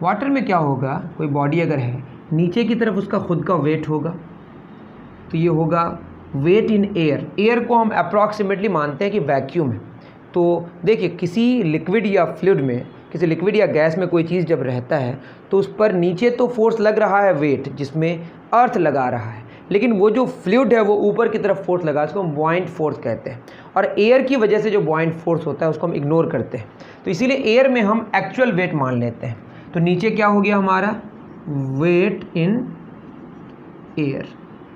वाटर में क्या होगा, कोई बॉडी अगर है नीचे की तरफ उसका खुद का वेट होगा, तो ये होगा वेट इन एयर। एयर को हम अप्रॉक्सीमेटली मानते हैं कि वैक्यूम है। तो देखिए, किसी लिक्विड या फ्लूइड में, किसी लिक्विड या गैस में कोई चीज़ जब रहता है तो उस पर नीचे तो फोर्स लग रहा है वेट, जिसमें अर्थ लगा रहा है, लेकिन वो जो फ्लूइड है वो ऊपर की तरफ फोर्स लगा, उसको हम बॉइंट फोर्स कहते हैं। और एयर की वजह से जो बॉइंट फोर्स होता है उसको हम इग्नोर करते हैं। तो इसीलिए एयर में हम एक्चुअल वेट मान लेते हैं। तो नीचे क्या हो गया हमारा वेट इन एयर,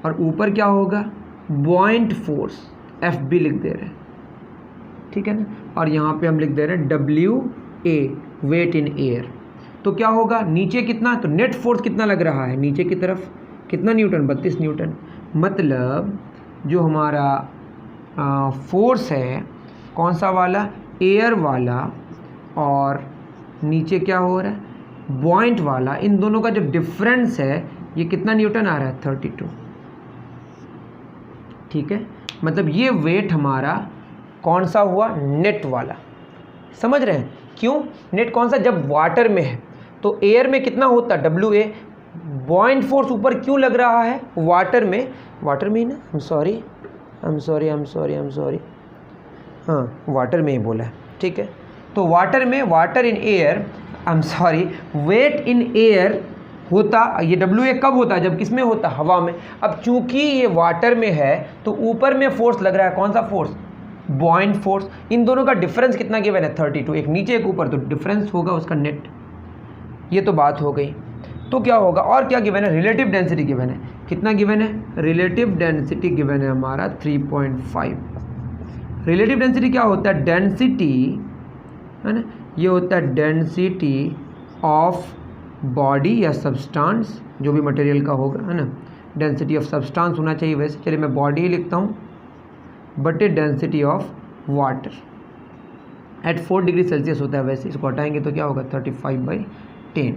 और ऊपर क्या होगा बॉइंट फोर्स, एफ बी लिख दे रहे हैं, ठीक है ना, और यहाँ पे हम लिख दे रहे हैं W A, weight in air. तो क्या होगा नीचे कितना, तो नेट फोर्स कितना लग रहा है नीचे की तरफ, कितना न्यूटन, 32 न्यूटन। मतलब जो हमारा फोर्स है कौन सा वाला, एयर वाला, और नीचे क्या हो रहा है बॉइंट वाला, इन दोनों का जो डिफरेंस है ये कितना न्यूटन आ रहा है 32, ठीक है। मतलब ये वेट हमारा कौन सा हुआ, नेट वाला। समझ रहे हैं क्यों, नेट कौन सा, जब वाटर में है तो एयर में कितना होता है डब्ल्यू ए, बॉइंट फोर्स ऊपर क्यों लग रहा है वाटर में, वाटर में ही ना, आई एम सॉरी, हाँ वाटर में ही बोला है, ठीक है। तो वाटर में, water in air, I am sorry, weight in air होता, ये डब्ल्यू ए कब होता है, जब किस में होता, हवा में। अब चूंकि ये वाटर में है तो ऊपर में फोर्स लग रहा है, कौन सा फोर्स, बॉइंट फोर्स। इन दोनों का डिफरेंस कितना गिवन है 32, एक नीचे एक ऊपर, तो डिफरेंस होगा उसका नेट। ये तो बात हो गई। तो क्या होगा, और क्या गिवन है, रिलेटिव डेंसिटी गिवन है, कितना गिवन है, रिलेटिव डेंसिटी गिवन है हमारा 3.5। रिलेटिव डेंसिटी क्या होता है, डेंसिटी है ना, ये होता है डेंसिटी ऑफ बॉडी या सब्सटेंस, जो भी मटेरियल का होगा, है ना, डेंसिटी ऑफ सब्सटेंस होना चाहिए वैसे, चलिए मैं बॉडी ही लिखता हूँ, बटे density of water at 4 degree Celsius होता है वैसे, इसको हटाएंगे तो क्या होगा 35/10।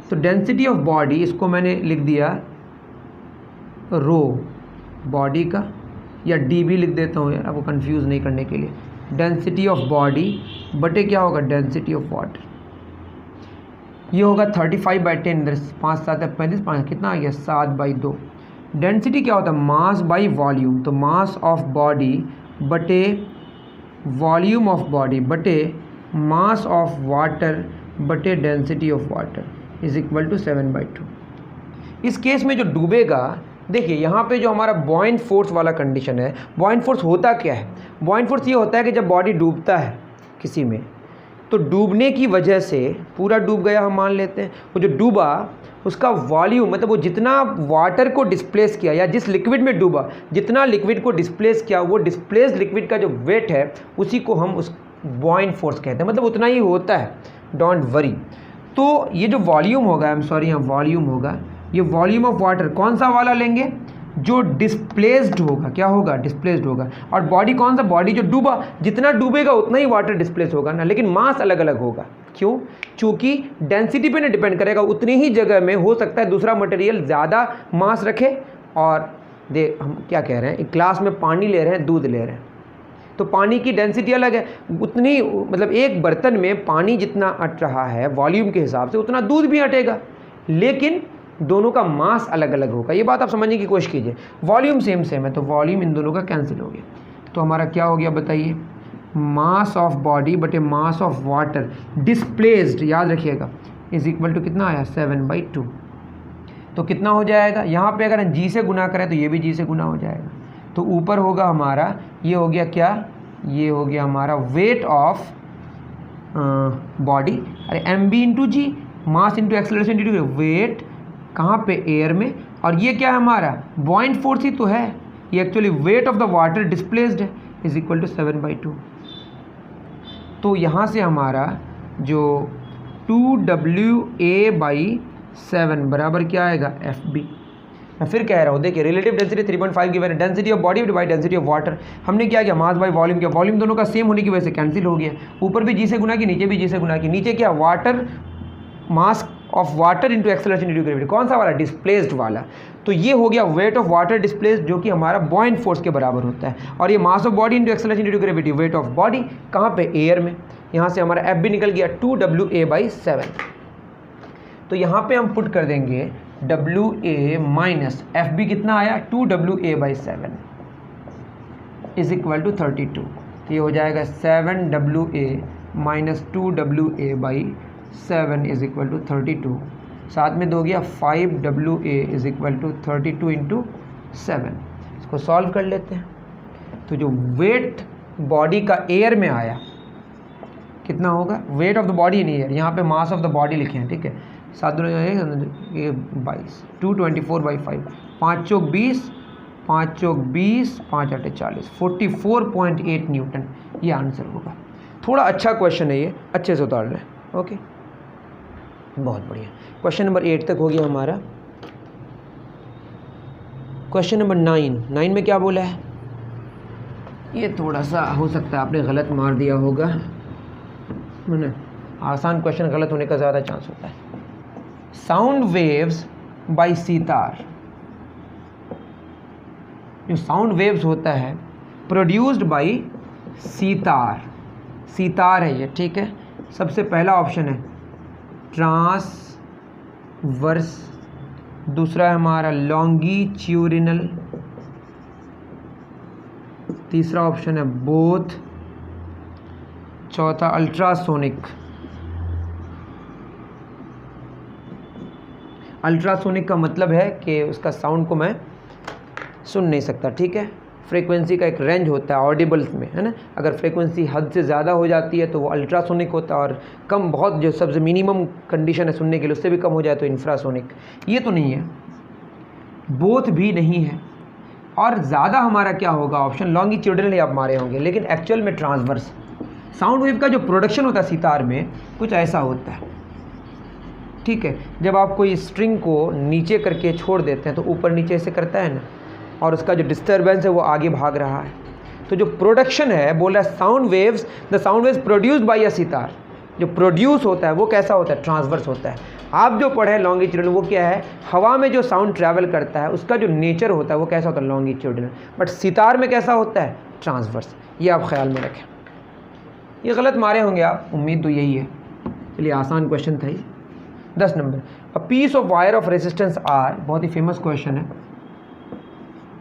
तो डेंसिटी ऑफ बॉडी, इसको मैंने लिख दिया रो बॉडी का, या डी भी लिख देता हूँ यार आपको कंफ्यूज नहीं करने के लिए, डेंसिटी ऑफ बॉडी बटे क्या होगा डेंसिटी ऑफ वाटर, ये होगा 35/10, 5 7 35, 5 कितना आ गया 7/2। डेंसिटी क्या होता है, मास बाई वॉल्यूम, तो मास ऑफ बॉडी बटे वॉल्यूम ऑफ बॉडी बटे मास ऑफ वाटर बटे density of water is equal to 7/2। इस केस में जो डूबेगा, देखिए यहाँ पे जो हमारा बॉइंट फोर्स वाला कंडीशन है, बॉइंट फोर्स होता क्या है, बॉइंट फोर्स ये होता है कि जब बॉडी डूबता है किसी में तो डूबने की वजह से पूरा डूब गया हम मान लेते हैं, वो जो डूबा उसका वॉल्यूम मतलब वो जितना वाटर को डिस्प्लेस किया या जिस लिक्विड में डूबा जितना लिक्विड को डिस्प्लेस किया वो डिस्प्लेस लिक्विड का जो वेट है उसी को हम उस बॉइंट फोर्स कहते हैं, मतलब उतना ही होता है, डोंट वरी। तो ये जो वॉल्यूम होगा, आई एम सॉरी यहाँ वॉल्यूम होगा, ये वॉल्यूम ऑफ वाटर कौन सा वाला लेंगे, जो डिस्प्लेस्ड होगा, क्या होगा, डिस्प्लेस्ड होगा। और बॉडी कौन सा, बॉडी जो डूबा, जितना डूबेगा उतना ही वाटर डिस्प्लेस होगा ना, लेकिन मास अलग अलग होगा। क्यों? क्योंकि डेंसिटी पे ना डिपेंड करेगा, उतनी ही जगह में हो सकता है दूसरा मटेरियल ज़्यादा मास रखे। और हम क्या कह रहे हैं, एक ग्लास में पानी ले रहे हैं, दूध ले रहे हैं, तो पानी की डेंसिटी अलग है, उतनी मतलब एक बर्तन में पानी जितना अट रहा है वॉल्यूम के हिसाब से उतना दूध भी अटेगा, लेकिन दोनों का मास अलग अलग होगा। ये बात आप समझने की कोशिश कीजिए। वॉल्यूम सेम सेम है तो वॉल्यूम इन दोनों का कैंसिल हो गया, तो हमारा क्या हो गया बताइए, मास ऑफ बॉडी बटे मास ऑफ वाटर डिस्प्लेस्ड, याद रखिएगा, इज इक्वल टू कितना आया 7/2। तो कितना हो जाएगा, यहाँ पे अगर हम जी से गुना करें तो ये भी जी से गुना हो जाएगा, तो ऊपर होगा हमारा, ये हो गया क्या, ये हो गया हमारा वेट ऑफ बॉडी, अरे M B into G, mass into acceleration into weight, कहाँ पे, एयर में, और ये क्या है हमारा बॉइंट फोर्स ही तो है, ये actually weight of the water displaced है, इज इक्वल टू 7/2। तो यहाँ से हमारा जो 2WA/7 बराबर क्या आएगा, FB। मैं फिर कह रहा हूँ, देखिए रिलेटिव डेंसिटी 3.5 गिवन है, density of body by density of water, हमने क्या किया, मास बाई वॉल्यूम किया, वॉल्यूम दोनों का सेम होने की वजह से कैंसिल हो गया, ऊपर भी जी से गुना की, नीचे भी जी से गुना की, नीचे क्या, water mass of water into acceleration into gravity, कौन सा वाला, डिस्प्लेस्ड वाला। तो ये हो गया वेट ऑफ वाटर डिस्प्लेस्ड, जो कि हमारा बॉइंट फोर्स के बराबर होता है, और ये मास of body into acceleration into gravity, wait of body कहाँ पे, एयर में। यहाँ से हमारा FB निकल गया 2WA/7। तो यहाँ पे हम पुट कर देंगे WA माइनस FB, कितना आया 2WA/7 इज इक्वल टू 32। तो ये हो जाएगा 7WA minus 2WA/7 is equal to 32, साथ में दो गया 5WA is equal to 32 into 7। इसको सॉल्व कर लेते हैं, तो जो वेट बॉडी का एयर में आया कितना होगा, weight of the body in air, यहाँ पे मास ऑफ द बॉडी लिखे हैं, ठीक है, सात दोनों ये 22, 224/5, 5 चौक 20, 5 चौक 20, 5 8 40, 44.8 न्यूटन, ये आंसर होगा। थोड़ा अच्छा क्वेश्चन है ये, अच्छे से उतार लें, ओके, बहुत बढ़िया। क्वेश्चन नंबर 8 तक हो गया हमारा। क्वेश्चन नंबर 9 में क्या बोला है, ये थोड़ा सा हो सकता है आपने गलत मार दिया होगा, मैंने आसान क्वेश्चन गलत होने का ज़्यादा चांस होता है। साउंड वेव्स बाय सितार, जो साउंड वेव्स होता है प्रोड्यूस्ड बाय सितार, सितार है ये, ठीक है। सबसे पहला ऑप्शन है ट्रांसवर्स, दूसरा है हमारा लॉन्गिट्यूडिनल, तीसरा ऑप्शन है बोथ, चौथा अल्ट्रासोनिक। अल्ट्रासोनिक का मतलब है कि उसका साउंड को मैं सुन नहीं सकता, ठीक है, फ्रीक्वेंसी का एक रेंज होता है ऑडिबल्स में, है ना, अगर फ्रीक्वेंसी हद से ज़्यादा हो जाती है तो वो अल्ट्रासोनिक होता है, और कम बहुत जो सबसे मिनिमम कंडीशन है सुनने के लिए उससे भी कम हो जाए तो इंफ्रासोनिक। ये तो नहीं है, बोथ भी नहीं है, और ज़्यादा हमारा क्या होगा ऑप्शन लॉन्गिट्यूडिनल ही आप मारे होंगे, लेकिन एक्चुअल में ट्रांसवर्स। साउंड वेव का जो प्रोडक्शन होता है सितार में कुछ ऐसा होता है, ठीक है, जब आप कोई स्ट्रिंग को नीचे करके छोड़ देते हैं तो ऊपर नीचे ऐसे करता है ना, और उसका जो डिस्टर्बेंस है वो आगे भाग रहा है, तो जो प्रोडक्शन है बोल रहा है sound waves, the sound waves produced by a sitar, जो प्रोड्यूस होता है वो कैसा होता है, ट्रांसवर्स होता है। आप जो पढ़े लॉन्गिट्यूडिनल वो क्या है, हवा में जो साउंड ट्रैवल करता है उसका जो नेचर होता है वो कैसा होता है, लॉन्गिट्यूडिनल, बट सितार में कैसा होता है, ट्रांसवर्स। ये आप ख्याल में रखें, ये गलत मारे होंगे आप, उम्मीद तो यही है। चलिए आसान क्वेश्चन था ये। 10 number, a piece of wire of resistance R, बहुत ही फेमस क्वेश्चन है,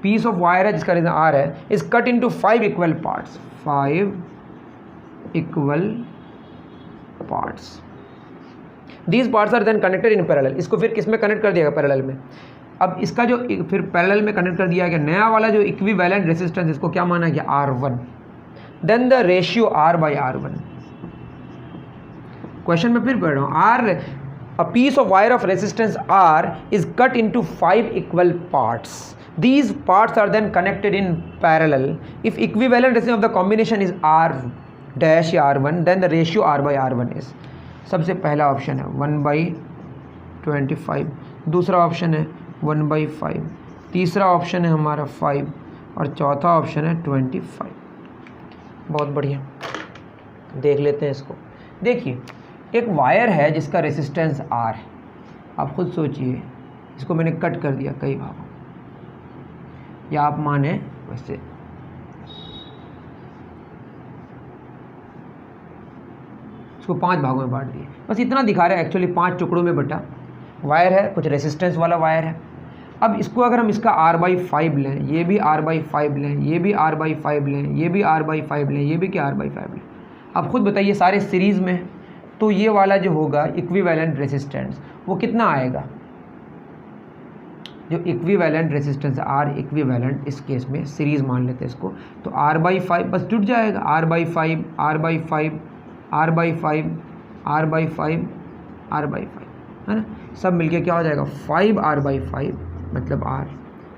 पीस ऑफ वायर है जिसका रीजन R है, is cut into 5 equal parts, 5 equal parts, these parts are then connected in parallel. इसको फिर किस में कनेक्ट कर दिया, पैरेलल में। अब इसका जो फिर पैरेलल में कनेक्ट कर दिया गया नया वाला जो इक्विवेलेंट रेजिस्टेंस, इसको क्या माना गया, R1, then the ratio R/R1, question में फिर पढ़ रहा हूँ, are a piece of wire of resistance R is cut into 5 equal parts. These parts are then connected in parallel. If equivalent resistance of the combination is R dash या R1, then the ratio R by R1 is. सबसे पहला ऑप्शन है 1/25, दूसरा ऑप्शन है 1/5, तीसरा ऑप्शन है हमारा 5 और चौथा ऑप्शन है 25। बहुत बढ़िया, देख लेते हैं इसको। देखिए एक वायर है जिसका रेसिस्टेंस R है, आप खुद सोचिए, इसको मैंने कट कर दिया कई भागों, या आप माने वैसे इसको 5 भागों में बांट दिए, बस इतना दिखा रहा है, एक्चुअली 5 टुकड़ों में बटा वायर है, कुछ रेसिस्टेंस वाला वायर है। अब इसको अगर हम इसका R/5 लें, ये भी R/5 लें, ये भी R/5 लें, ये भी R/5 लें, ये भी क्या R/5 लें, अब खुद बताइए, सारे सीरीज़ में, तो ये वाला जो होगा इक्विवेलेंट रेसिस्टेंस वो कितना आएगा, जो इक्विवेलेंट रेसिस्टेंस R इक्विवेलेंट, इस केस में सीरीज़ मान लेते हैं इसको, तो R/5 बस जुड़ जाएगा, R/5 R/5 R/5 R/5 R/5, है ना, सब मिलके क्या हो जाएगा 5R/5, मतलब R,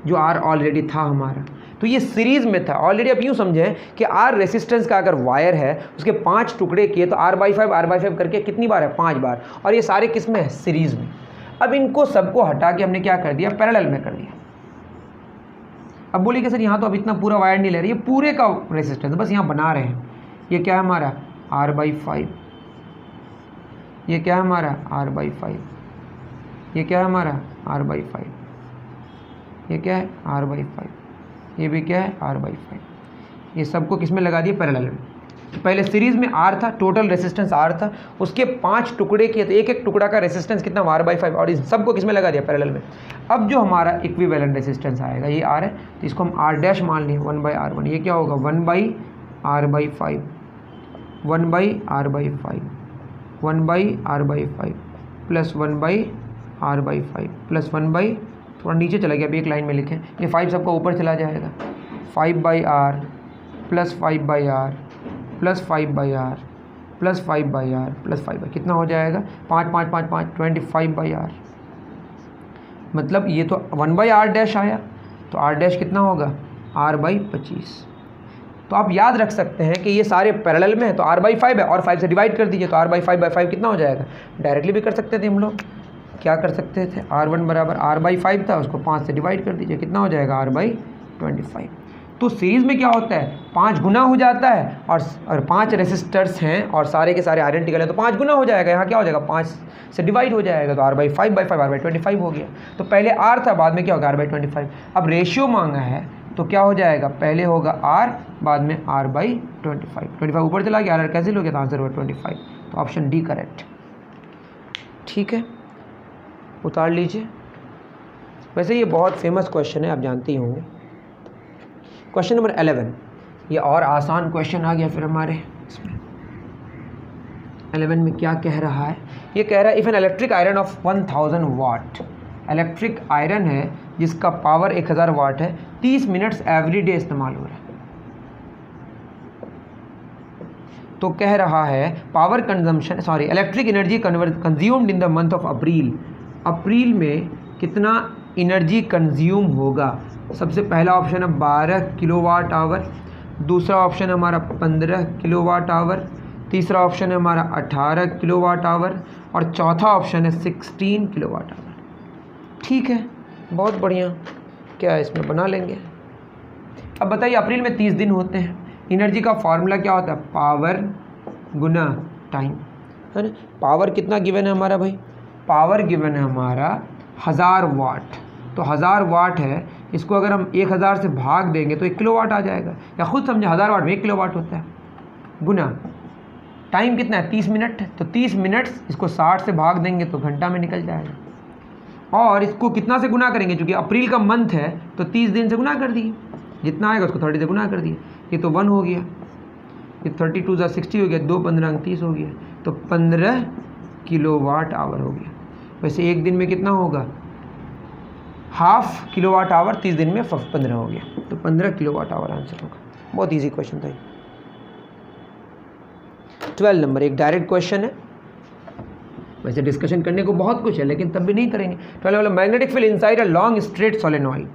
जो R ऑलरेडी था हमारा, तो ये सीरीज़ में था ऑलरेडी। आप यूँ समझें कि R रेसिस्टेंस का अगर वायर है, उसके 5 टुकड़े किए तो R/5 करके कितनी बार है, 5 बार, और ये सारे किस में है, सीरीज़ में। अब इनको सबको हटा के हमने क्या कर दिया, पैरेलल में कर दिया। अब बोलिए कि सर यहाँ तो अब इतना पूरा वायर नहीं ले रहे, ये पूरे का रेसिस्टेंस बस यहाँ बना रहे हैं। ये क्या है हमारा R/5, ये क्या है हमारा R/5, ये क्या है हमारा R/5, ये क्या है R/5, ये भी क्या है R/5, ये सबको किस में लगा दिए, पैरेलल में। तो पहले सीरीज़ में R था, टोटल रेसिस्टेंस R था, उसके 5 टुकड़े किए तो एक एक टुकड़ा का रेसिस्टेंस कितना R/5, और इस सबको किस में लगा दिया, पैरेलल में। अब जो हमारा इक्विवेलेंट रेसिस्टेंस आएगा, ये R है, तो इसको हम R डैश मान लिए 1/R1, ये क्या होगा 1/R/5, 1/R/5, 1/R/5 plus 1/R/5 plus 1/, थोड़ा नीचे चला गया, अभी एक लाइन में लिखें, ये 5 सबका ऊपर चला जाएगा, 5/R plus 5/R plus 5/R plus 5/R plus 5/R, कितना हो जाएगा 5 5 5 5 25/R, मतलब ये तो 1/R डैश आया, तो R डैश कितना होगा R/25। तो आप याद रख सकते हैं कि ये सारे पैरेलल में है, तो R/5 है और 5 से डिवाइड कर दीजिए, तो R/5 कितना हो जाएगा, डायरेक्टली भी कर सकते थे हम लोग, क्या कर सकते थे, R1 बराबर R/5 था, उसको 5 से डिवाइड कर दीजिए, कितना हो जाएगा R/25। तो सीरीज़ में क्या होता है, 5 गुना हो जाता है, और 5 रेसिस्टर्स हैं और सारे के सारे आइडेंटिकल है, तो 5 गुना हो जाएगा, यहाँ क्या हो जाएगा 5 से डिवाइड हो जाएगा, तो R/5 R/25 हो गया। तो पहले R था, बाद में क्या होगा R/25। अब रेशियो मांगा है तो क्या हो जाएगा, पहले होगा R, बाद में R/25, 25 ऊपर चला गया, R कैंसिल हो गया, तो आंसर होगा 25, तो ऑप्शन डी करेक्ट। ठीक है, उतार लीजिए। वैसे ये बहुत फेमस क्वेश्चन है, आप जानते ही होंगे। क्वेश्चन नंबर 11, ये और आसान क्वेश्चन आ गया फिर हमारे इसमें। 11 में क्या कह रहा है, ये कह रहा है if an electric iron of 1000 watt, electric iron है जिसका पावर 1000 वाट है, 30 मिनट्स एवरी डे इस्तेमाल हो रहा है, तो कह रहा है power consumption, sorry electric energy consumed in the month of April, अप्रैल में कितना एनर्जी कंज्यूम होगा। सबसे पहला ऑप्शन है 12 किलोवाट आवर, दूसरा ऑप्शन हमारा 15 किलोवाट आवर, तीसरा ऑप्शन है हमारा 18 किलोवाट आवर, और चौथा ऑप्शन है 16 किलोवाट आवर। ठीक है, बहुत बढ़िया, क्या इसमें बना लेंगे। अब बताइए अप्रैल में 30 दिन होते हैं, एनर्जी का फार्मूला क्या होता है, पावर गुना टाइम, है ना। पावर कितना गिवन है हमारा भाई, पावर गिवन है हमारा 1000 वाट, तो 1000 वाट है, इसको अगर हम 1000 से भाग देंगे तो 1 किलोवाट आ जाएगा, या खुद समझे 1000 वाट में 1 किलोवाट होता है, गुना टाइम कितना है 30 मिनट, तो 30 मिनट इसको 60 से भाग देंगे तो घंटा में निकल जाएगा, और इसको कितना से गुना करेंगे, क्योंकि अप्रैल का मंथ है तो 30 दिन से गुना कर दिए, जितना आएगा उसको 30 से गुना कर दिए, ये तो 1 हो गया, ये 32 + 60 हो गया, 2 15 30 हो गया, तो 15 किलोवाट आवर हो गया। वैसे एक दिन में कितना होगा, हाफ किलोवाट आवर, 30 दिन में 15 हो गया, तो 15 किलोवाट आवर आंसर होगा। बहुत इजी क्वेश्चन था। 12 नंबर एक डायरेक्ट क्वेश्चन है, वैसे डिस्कशन करने को बहुत कुछ है लेकिन तब भी नहीं करेंगे। 12 वाला magnetic field inside a long straight solenoid,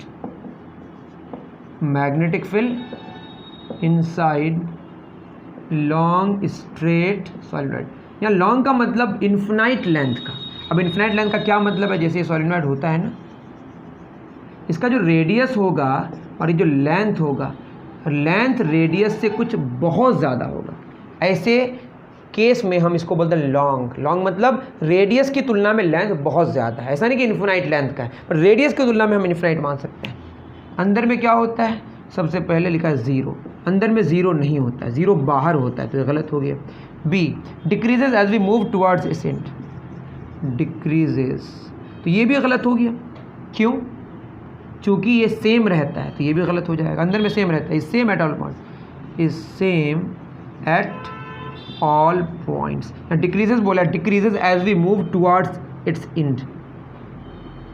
magnetic field inside long straight solenoid. यहाँ लॉन्ग का मतलब इन्फिनाइट लेंथ का। अब इन्फिनाइट लेंथ का क्या मतलब है, जैसे ये सोलेनॉइड होता है ना, इसका जो रेडियस होगा और ये जो लेंथ होगा, लेंथ रेडियस से कुछ बहुत ज़्यादा होगा। ऐसे केस में हम इसको बोलते हैं लॉन्ग। लॉन्ग मतलब रेडियस की तुलना में लेंथ बहुत ज़्यादा है। ऐसा नहीं कि इन्फिनाइट लेंथ का है, पर रेडियस की तुलना में हम इन्फिनाइट मान सकते हैं। अंदर में क्या होता है, सबसे पहले लिखा है ज़ीरो, अंदर में ज़ीरो नहीं होता है, ज़ीरो बाहर होता है, तो ये गलत हो गया। B, decreases as we move towards ascent, decreases, तो ये भी गलत हो गया। क्यों? चूँकि ये सेम रहता है तो ये भी गलत हो जाएगा। अंदर में सेम रहता है, is same at all points, is same at all points. Decreases बोला, decreases as we move towards its end,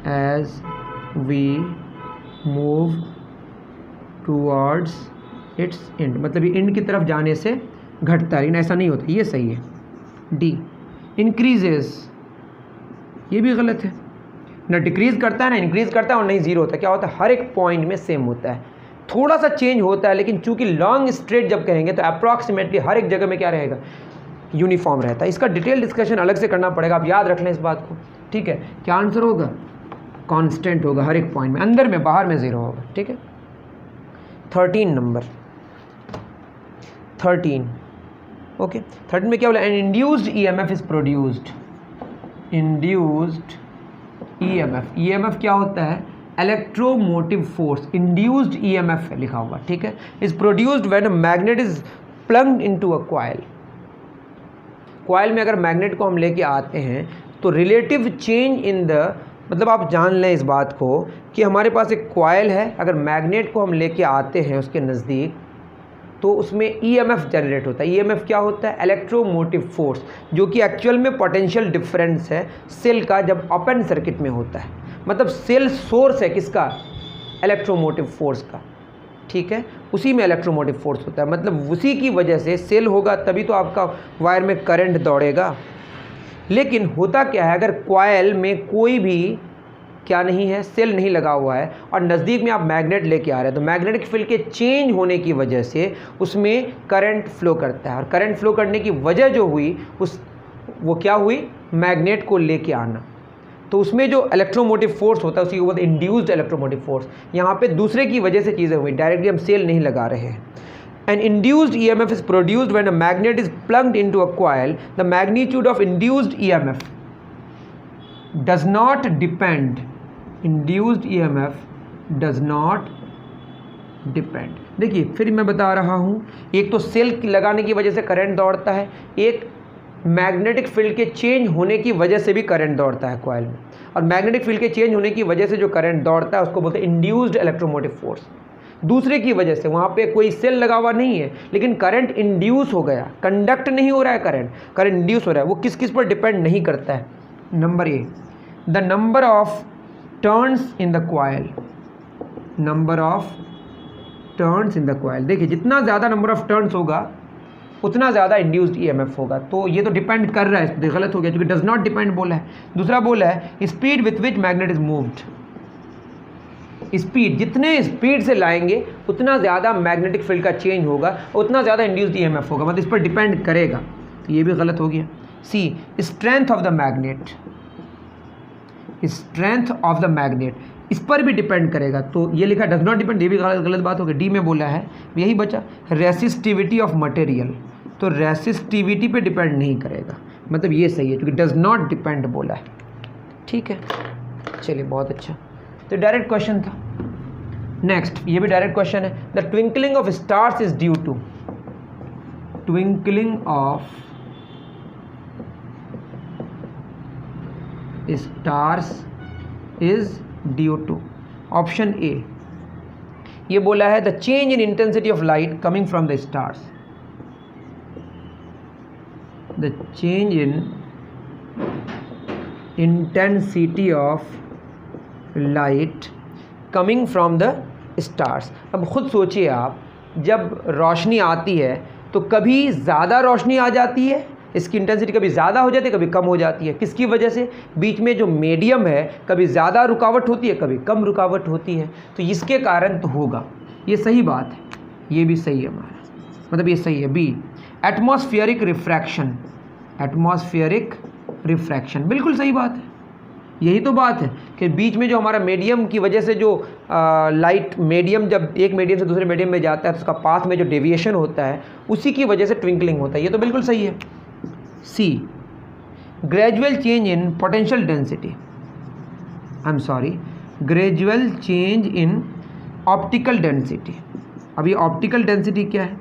as we move towards its end, मतलब ये एंड की तरफ जाने से घटता है, लेकिन ऐसा नहीं होता, ये सही है। डी, इंक्रीजेज, ये भी गलत है। ना डिक्रीज़ करता है ना इंक्रीज़ करता है और नहीं ज़ीरो होता है। क्या होता है, हर एक पॉइंट में सेम होता है, थोड़ा सा चेंज होता है, लेकिन चूंकि लॉन्ग स्ट्रेट जब कहेंगे तो अप्रॉक्सीमेटली हर एक जगह में क्या रहेगा, यूनिफॉर्म रहता है। इसका डिटेल डिस्कशन अलग से करना पड़ेगा, आप याद रख लें इस बात को, ठीक है। क्या आंसर होगा, कांस्टेंट होगा हर एक पॉइंट में, अंदर में बाहर में ज़ीरो होगा, ठीक है। 13 नंबर, 13 ओके। 13 में क्या बोला, an induced EMF is produced, induced EMF, EMF क्या होता है, इलेक्ट्रोमोटिव फोर्स, इंड्यूस्ड ईएमएफ है लिखा हुआ, ठीक है। Is produced when a magnet is plugged into a coil. Coil में अगर मैग्नेट को हम लेके आते हैं तो रिलेटिव चेंज इन द, मतलब आप जान लें इस बात को कि हमारे पास एक कॉइल है, अगर मैग्नेट को हम लेके आते हैं उसके नज़दीक तो उसमें ईएमएफ जनरेट होता है। ईएमएफ क्या होता है, इलेक्ट्रोमोटिव फोर्स, जो कि एक्चुअल में पोटेंशियल डिफरेंस है सेल का जब ओपन सर्किट में होता है। मतलब सेल सोर्स है किसका, इलेक्ट्रोमोटिव फोर्स का, ठीक है, उसी में इलेक्ट्रोमोटिव फोर्स होता है। मतलब उसी की वजह से सेल होगा तभी तो आपका वायर में करंट दौड़ेगा। लेकिन होता क्या है, अगर कॉइल में कोई भी क्या नहीं है, सेल नहीं लगा हुआ है और नज़दीक में आप मैग्नेट लेके आ रहे हैं, तो मैग्नेटिक फील्ड के चेंज होने की वजह से उसमें करंट फ्लो करता है, और करंट फ्लो करने की वजह जो हुई वो क्या हुई, मैग्नेट को लेके आना। तो उसमें जो इलेक्ट्रोमोटिव फोर्स होता है उसी को बोलते हैं इंड्यूस्ड इलेक्ट्रोमोटिव फोर्स। यहाँ पे दूसरे की वजह से चीज़ें हुई, डायरेक्टली हम सेल नहीं लगा रहे हैं। An induced EMF is produced when a magnet is plugged into a coil. The magnitude of induced EMF does not depend. Induced EMF does not depend. देखिए फिर मैं बता रहा हूँ, एक तो सेल लगाने की वजह से करंट दौड़ता है, एक मैग्नेटिक फील्ड के चेंज होने की वजह से भी करंट दौड़ता है कॉइल में। और मैग्नेटिक फील्ड के चेंज होने की वजह से जो करंट दौड़ता है उसको बोलते हैं इंड्यूस्ड इलेक्ट्रोमोटिव फोर्स। दूसरे की वजह से, वहाँ पे कोई सेल लगा हुआ नहीं है लेकिन करंट इंड्यूस हो गया, कंडक्ट नहीं हो रहा है, करंट इंड्यूस हो रहा है। वो किस किस पर डिपेंड नहीं करता है। Number A, the number of turns in the coil, number of turns in the coil. देखिए जितना ज़्यादा नंबर ऑफ टर्न्स होगा उतना ज़्यादा इंड्यूस्ड ईएमएफ होगा। तो ये तो डिपेंड कर रहा है, गलत हो गया क्योंकि डज नॉट डिपेंड बोला है। दूसरा बोला है speed with which magnet is moved, speed, जितने स्पीड से लाएंगे उतना ज़्यादा मैग्नेटिक फील्ड का चेंज होगा, उतना ज़्यादा इंड्यूस्ड ईएमएफ होगा, मतलब इस पर डिपेंड करेगा। तो ये भी गलत हो गया। C, strength of the magnet, strength of the magnet इस पर भी डिपेंड करेगा। तो ये लिखा डज नॉट डिपेंड, ये भी गलत बात हो गई। डी में बोला है, यही बचा रेसिस्टिविटी ऑफ मटेरियल, तो रेसिस्टिविटी पे डिपेंड नहीं करेगा, मतलब ये सही है क्योंकि डज नॉट डिपेंड बोला है, ठीक है। चलिए बहुत अच्छा, तो डायरेक्ट क्वेश्चन था। नेक्स्ट, ये भी डायरेक्ट क्वेश्चन है। The twinkling of stars is due to, twinkling of stars is due to, option A. ये बोला है the change in intensity of light coming from the stars, the change in intensity of light coming from the stars. अब खुद सोचिए आप, जब रोशनी आती है तो कभी ज़्यादा रोशनी आ जाती है इसकी इंटेंसिटी कभी ज़्यादा हो जाती है, कभी कम हो जाती है। किसकी वजह से? बीच में जो मीडियम है, कभी ज़्यादा रुकावट होती है, कभी कम रुकावट होती है, तो इसके कारण तो होगा। ये सही बात है, ये भी सही है हमारा, मतलब ये सही है। B, atmospheric refraction, atmospheric refraction बिल्कुल सही बात है। यही तो बात है कि बीच में जो हमारा मीडियम की वजह से जो लाइट मीडियम, जब एक मीडियम से दूसरे मीडियम में जाता है तो उसका पाथ में जो डेविएशन होता है उसी की वजह से ट्विंकलिंग होता है। ये तो बिल्कुल सही है। C, gradual change in potential density, I am sorry, gradual change in optical density. अब ये ऑप्टिकल डेंसिटी क्या है?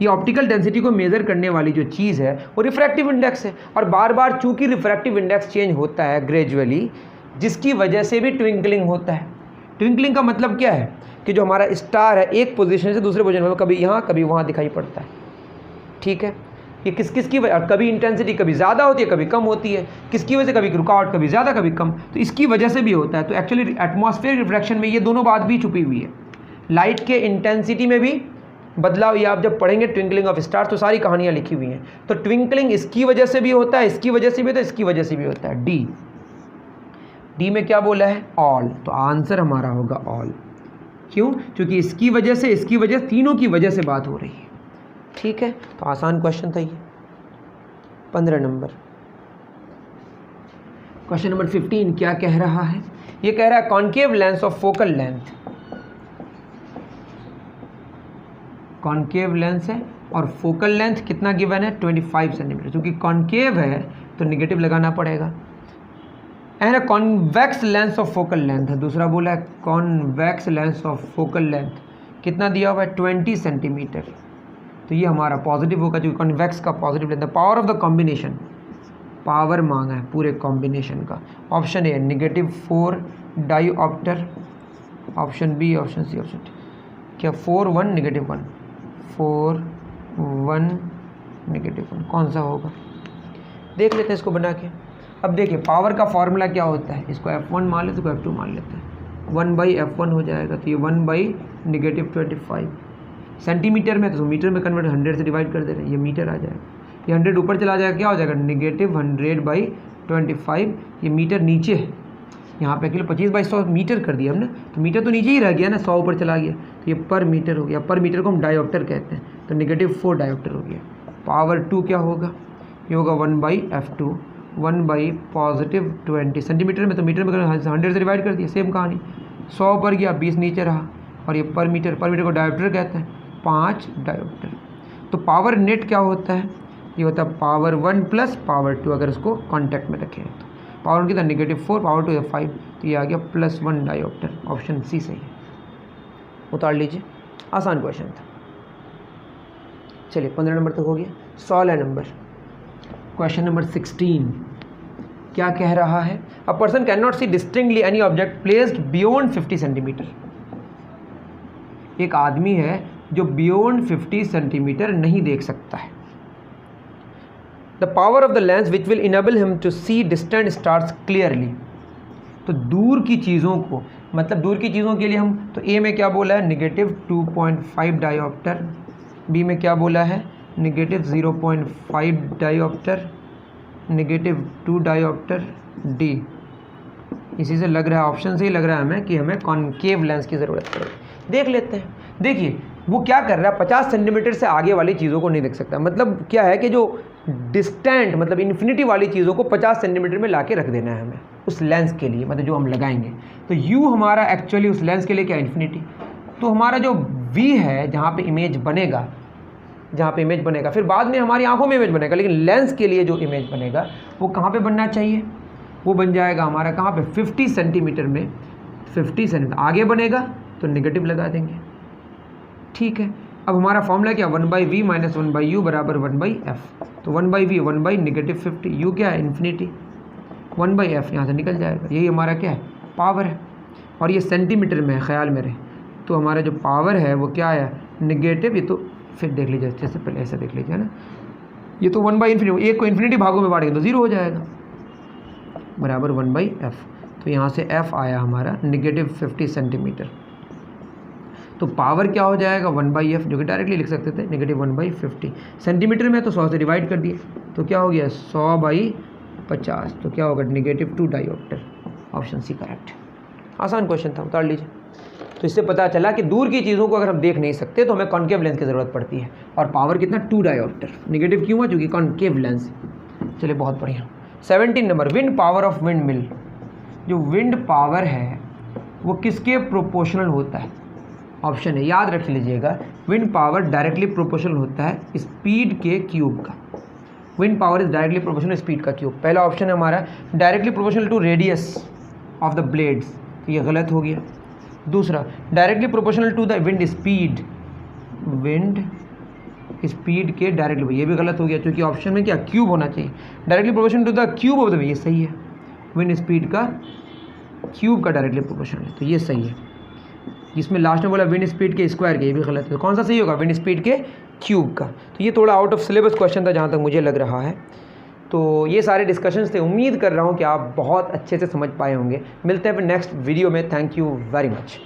ये ऑप्टिकल डेंसिटी को मेज़र करने वाली जो चीज़ है वो रिफ्रैक्टिव इंडेक्स है, और बार बार चूंकि रिफ्रैक्टिव इंडेक्स चेंज होता है ग्रेजुअली, जिसकी वजह से भी ट्विंकलिंग होता है। ट्विंकलिंग का मतलब क्या है कि जो हमारा स्टार है एक पोजीशन से दूसरे पोजीशन में कभी यहाँ कभी वहाँ दिखाई पड़ता है। ठीक है, ये किस किस की वजह? कभी इंटेंसिटी कभी ज़्यादा होती है, कभी कम होती है। किसकी वजह से? कभी रुकावट, कभी ज़्यादा कभी कम, तो इसकी वजह से भी होता है। तो एक्चुअली एटमॉस्फेयर रिफ्रैक्शन में ये दोनों बात भी छुपी हुई है। लाइट के इंटेंसिटी में भी बदलाव, ये आप जब पढ़ेंगे ट्विंकलिंग ऑफ स्टार्स तो सारी कहानियाँ लिखी हुई हैं। तो ट्विंकलिंग इसकी वजह से भी होता है, इसकी वजह से भी होता है, इसकी वजह से भी होता है। डी, डी में क्या बोला है? ऑल। तो आंसर हमारा होगा ऑल। क्यों? क्योंकि इसकी वजह से, इसकी वजह, तीनों की वजह से बात हो रही है। ठीक है, तो आसान क्वेश्चन था ये। 15 नंबर। क्वेश्चन नंबर 15 क्या कह रहा है? ये कह रहा है concave lens of focal length, concave lens है और फोकल लेंथ कितना गिवन है? 25 सेंटीमीटर। क्योंकि कॉन्केव है तो निगेटिव लगाना पड़ेगा। And convex lens of focal length है, दूसरा बोला है convex lens of focal length कितना दिया हुआ है? 20 सेंटीमीटर। तो ये हमारा पॉजिटिव होगा क्योंकि कॉन्वेक्स का पॉजिटिव लेंथ है। Power of the combination, power मांगा है पूरे कॉम्बिनेशन का। Option A -4 dioptre, option B, option C, option D. क्या? 4 1 -1, 4 1 -1 कौन सा होगा? देख लेते हैं इसको बना के। अब देखिए पावर का फॉर्मूला क्या होता है, इसको F1 मान लेते, इसको F2 मान लेते हैं। 1/F1 हो जाएगा, तो ये 1/-25 सेंटीमीटर में, तो मीटर में कन्वर्ट 100 से डिवाइड कर दे रहे हैं, ये मीटर आ जाएगा। ये 100 ऊपर चला जाएगा, क्या हो जाएगा? -100/25। ये मीटर नीचे है, यहाँ पे अकेले 25/100 मीटर कर दिया हमने, तो मीटर तो नीचे ही रह गया ना, 100 ऊपर चला गया, तो ये पर मीटर हो गया। पर मीटर को हम डायोप्टर कहते हैं, तो -4 डायोप्टर हो गया। पावर 2 क्या होगा? ये होगा 1/F2, 1/+20 सेंटीमीटर में, तो मीटर में 100 से डिवाइड कर दिया, सेम कहानी। 100 ऊपर गया, 20 नीचे रहा, और ये पर मीटर को डायोप्टर कहते हैं, 5 डायोप्टर। तो पावर नेट क्या होता है? ये होता है पावर 1 + पावर 2, अगर इसको कॉन्टैक्ट में रखें तो। पावर 1 कितना? -4, पावर 2 5, तो ये आ गया +1 डायोप्टर। ऑप्शन सी सही है, उतार लीजिए। आसान क्वेश्चन था। चलिए 15 नंबर तक हो गया। 16 नंबर, क्वेश्चन नंबर 16 क्या कह रहा है? A person can not see distinctly any object placed beyond 50 centimetre. एक आदमी है जो बियॉन्ड 50 सेंटीमीटर नहीं देख सकता है। The power of the lens which will enable him to see distant stars clearly. तो दूर की चीज़ों को, मतलब दूर की चीज़ों के लिए हम, तो ए में क्या बोला है? -2.5 डायोप्टर। बी में क्या बोला है? -0.5 डायोप्टर, -2 डायोप्टर। डी, इसी से लग रहा है, ऑप्शन से ही लग रहा है हमें कि हमें कॉन्केव लेंस की ज़रूरत पड़ेगी। देख लेते हैं। देखिए वो क्या कर रहा है, 50 सेंटीमीटर से आगे वाली चीज़ों को नहीं देख सकता। मतलब क्या है कि जो डिस्टेंट, मतलब इन्फिनिटी वाली चीज़ों को 50 सेंटीमीटर में ला के रख देना है हमें उस लेंस के लिए, मतलब जो हम लगाएंगे। तो यू हमारा एक्चुअली उस लेंस के लिए क्या? इन्फिनिटी। तो हमारा जो वी है जहाँ पे इमेज बनेगा, जहाँ पे इमेज बनेगा, फिर बाद में हमारी आंखों में इमेज बनेगा, लेकिन लेंस के लिए जो इमेज बनेगा वो कहाँ पे बनना चाहिए? वो बन जाएगा हमारा कहाँ पे? 50 सेंटीमीटर में। 50 सेंटीमीटर आगे बनेगा तो नेगेटिव लगा देंगे। ठीक है, अब हमारा फॉर्मूला क्या? 1/v - 1/u बराबर 1/f। तो 1/v 1/-50, u क्या है? इन्फिनिटी। 1/f यहाँ से निकल जाएगा, यही हमारा क्या है? पावर है। और ये सेंटीमीटर में है, ख्याल में रहे। तो हमारा जो पावर है वो क्या है? नेगेटिव। ये तो फिर देख लीजिए, जैसे पहले ऐसे देख लीजिए ना, ये तो 1/∞, एक को इन्फिनिटी भागों में बांटेंगे तो 0 हो जाएगा, बराबर 1/f। तो यहाँ से f आया हमारा -50 सेंटीमीटर। तो पावर क्या हो जाएगा 1/f, जो कि डायरेक्टली लिख सकते थे -1/50। सेंटीमीटर में तो 100 से डिवाइड कर दिए, तो क्या हो गया 100/50, तो क्या होगा -2 डायोप्टर। Option C correct. आसान क्वेश्चन था, उतार लीजिए। तो इससे पता चला कि दूर की चीज़ों को अगर हम देख नहीं सकते तो हमें कॉन्केव लेंस की ज़रूरत पड़ती है, और पावर कितना 2 डायोप्टर। नेगेटिव क्यों है? क्योंकि कॉन्केव लेंस। चलिए बहुत बढ़िया। 17 number, wind power of wind mill. जो विंड पावर है वो किसके प्रोपोर्शनल होता है? ऑप्शन है, याद रख लीजिएगा, विंड पावर डायरेक्टली प्रोपोर्शनल होता है स्पीड के क्यूब का। Wind power is directly proportional speed का क्यूब। पहला ऑप्शन है हमारा directly proportional to radius of the blades, तो ये गलत हो गया। दूसरा directly proportional to the wind speed, wind speed के डायरेक्टली, ये भी गलत हो गया क्योंकि ऑप्शन में क्या क्यूब होना चाहिए। Directly proportional to the cube of the, ये सही है, विंड स्पीड का क्यूब का डायरेक्टली प्रोपोर्शनल है, तो ये सही है। जिसमें लास्ट में बोला विंड स्पीड के स्क्वायर के, ये भी गलत है। तो कौन सा सही होगा? विंड स्पीड के क्यूब का। तो ये थोड़ा आउट ऑफ सिलेबस क्वेश्चन था जहाँ तक मुझे लग रहा है। तो ये सारे डिस्कशंस थे, उम्मीद कर रहा हूँ कि आप बहुत अच्छे से समझ पाए होंगे। मिलते हैं फिर नेक्स्ट वीडियो में। Thank you very much.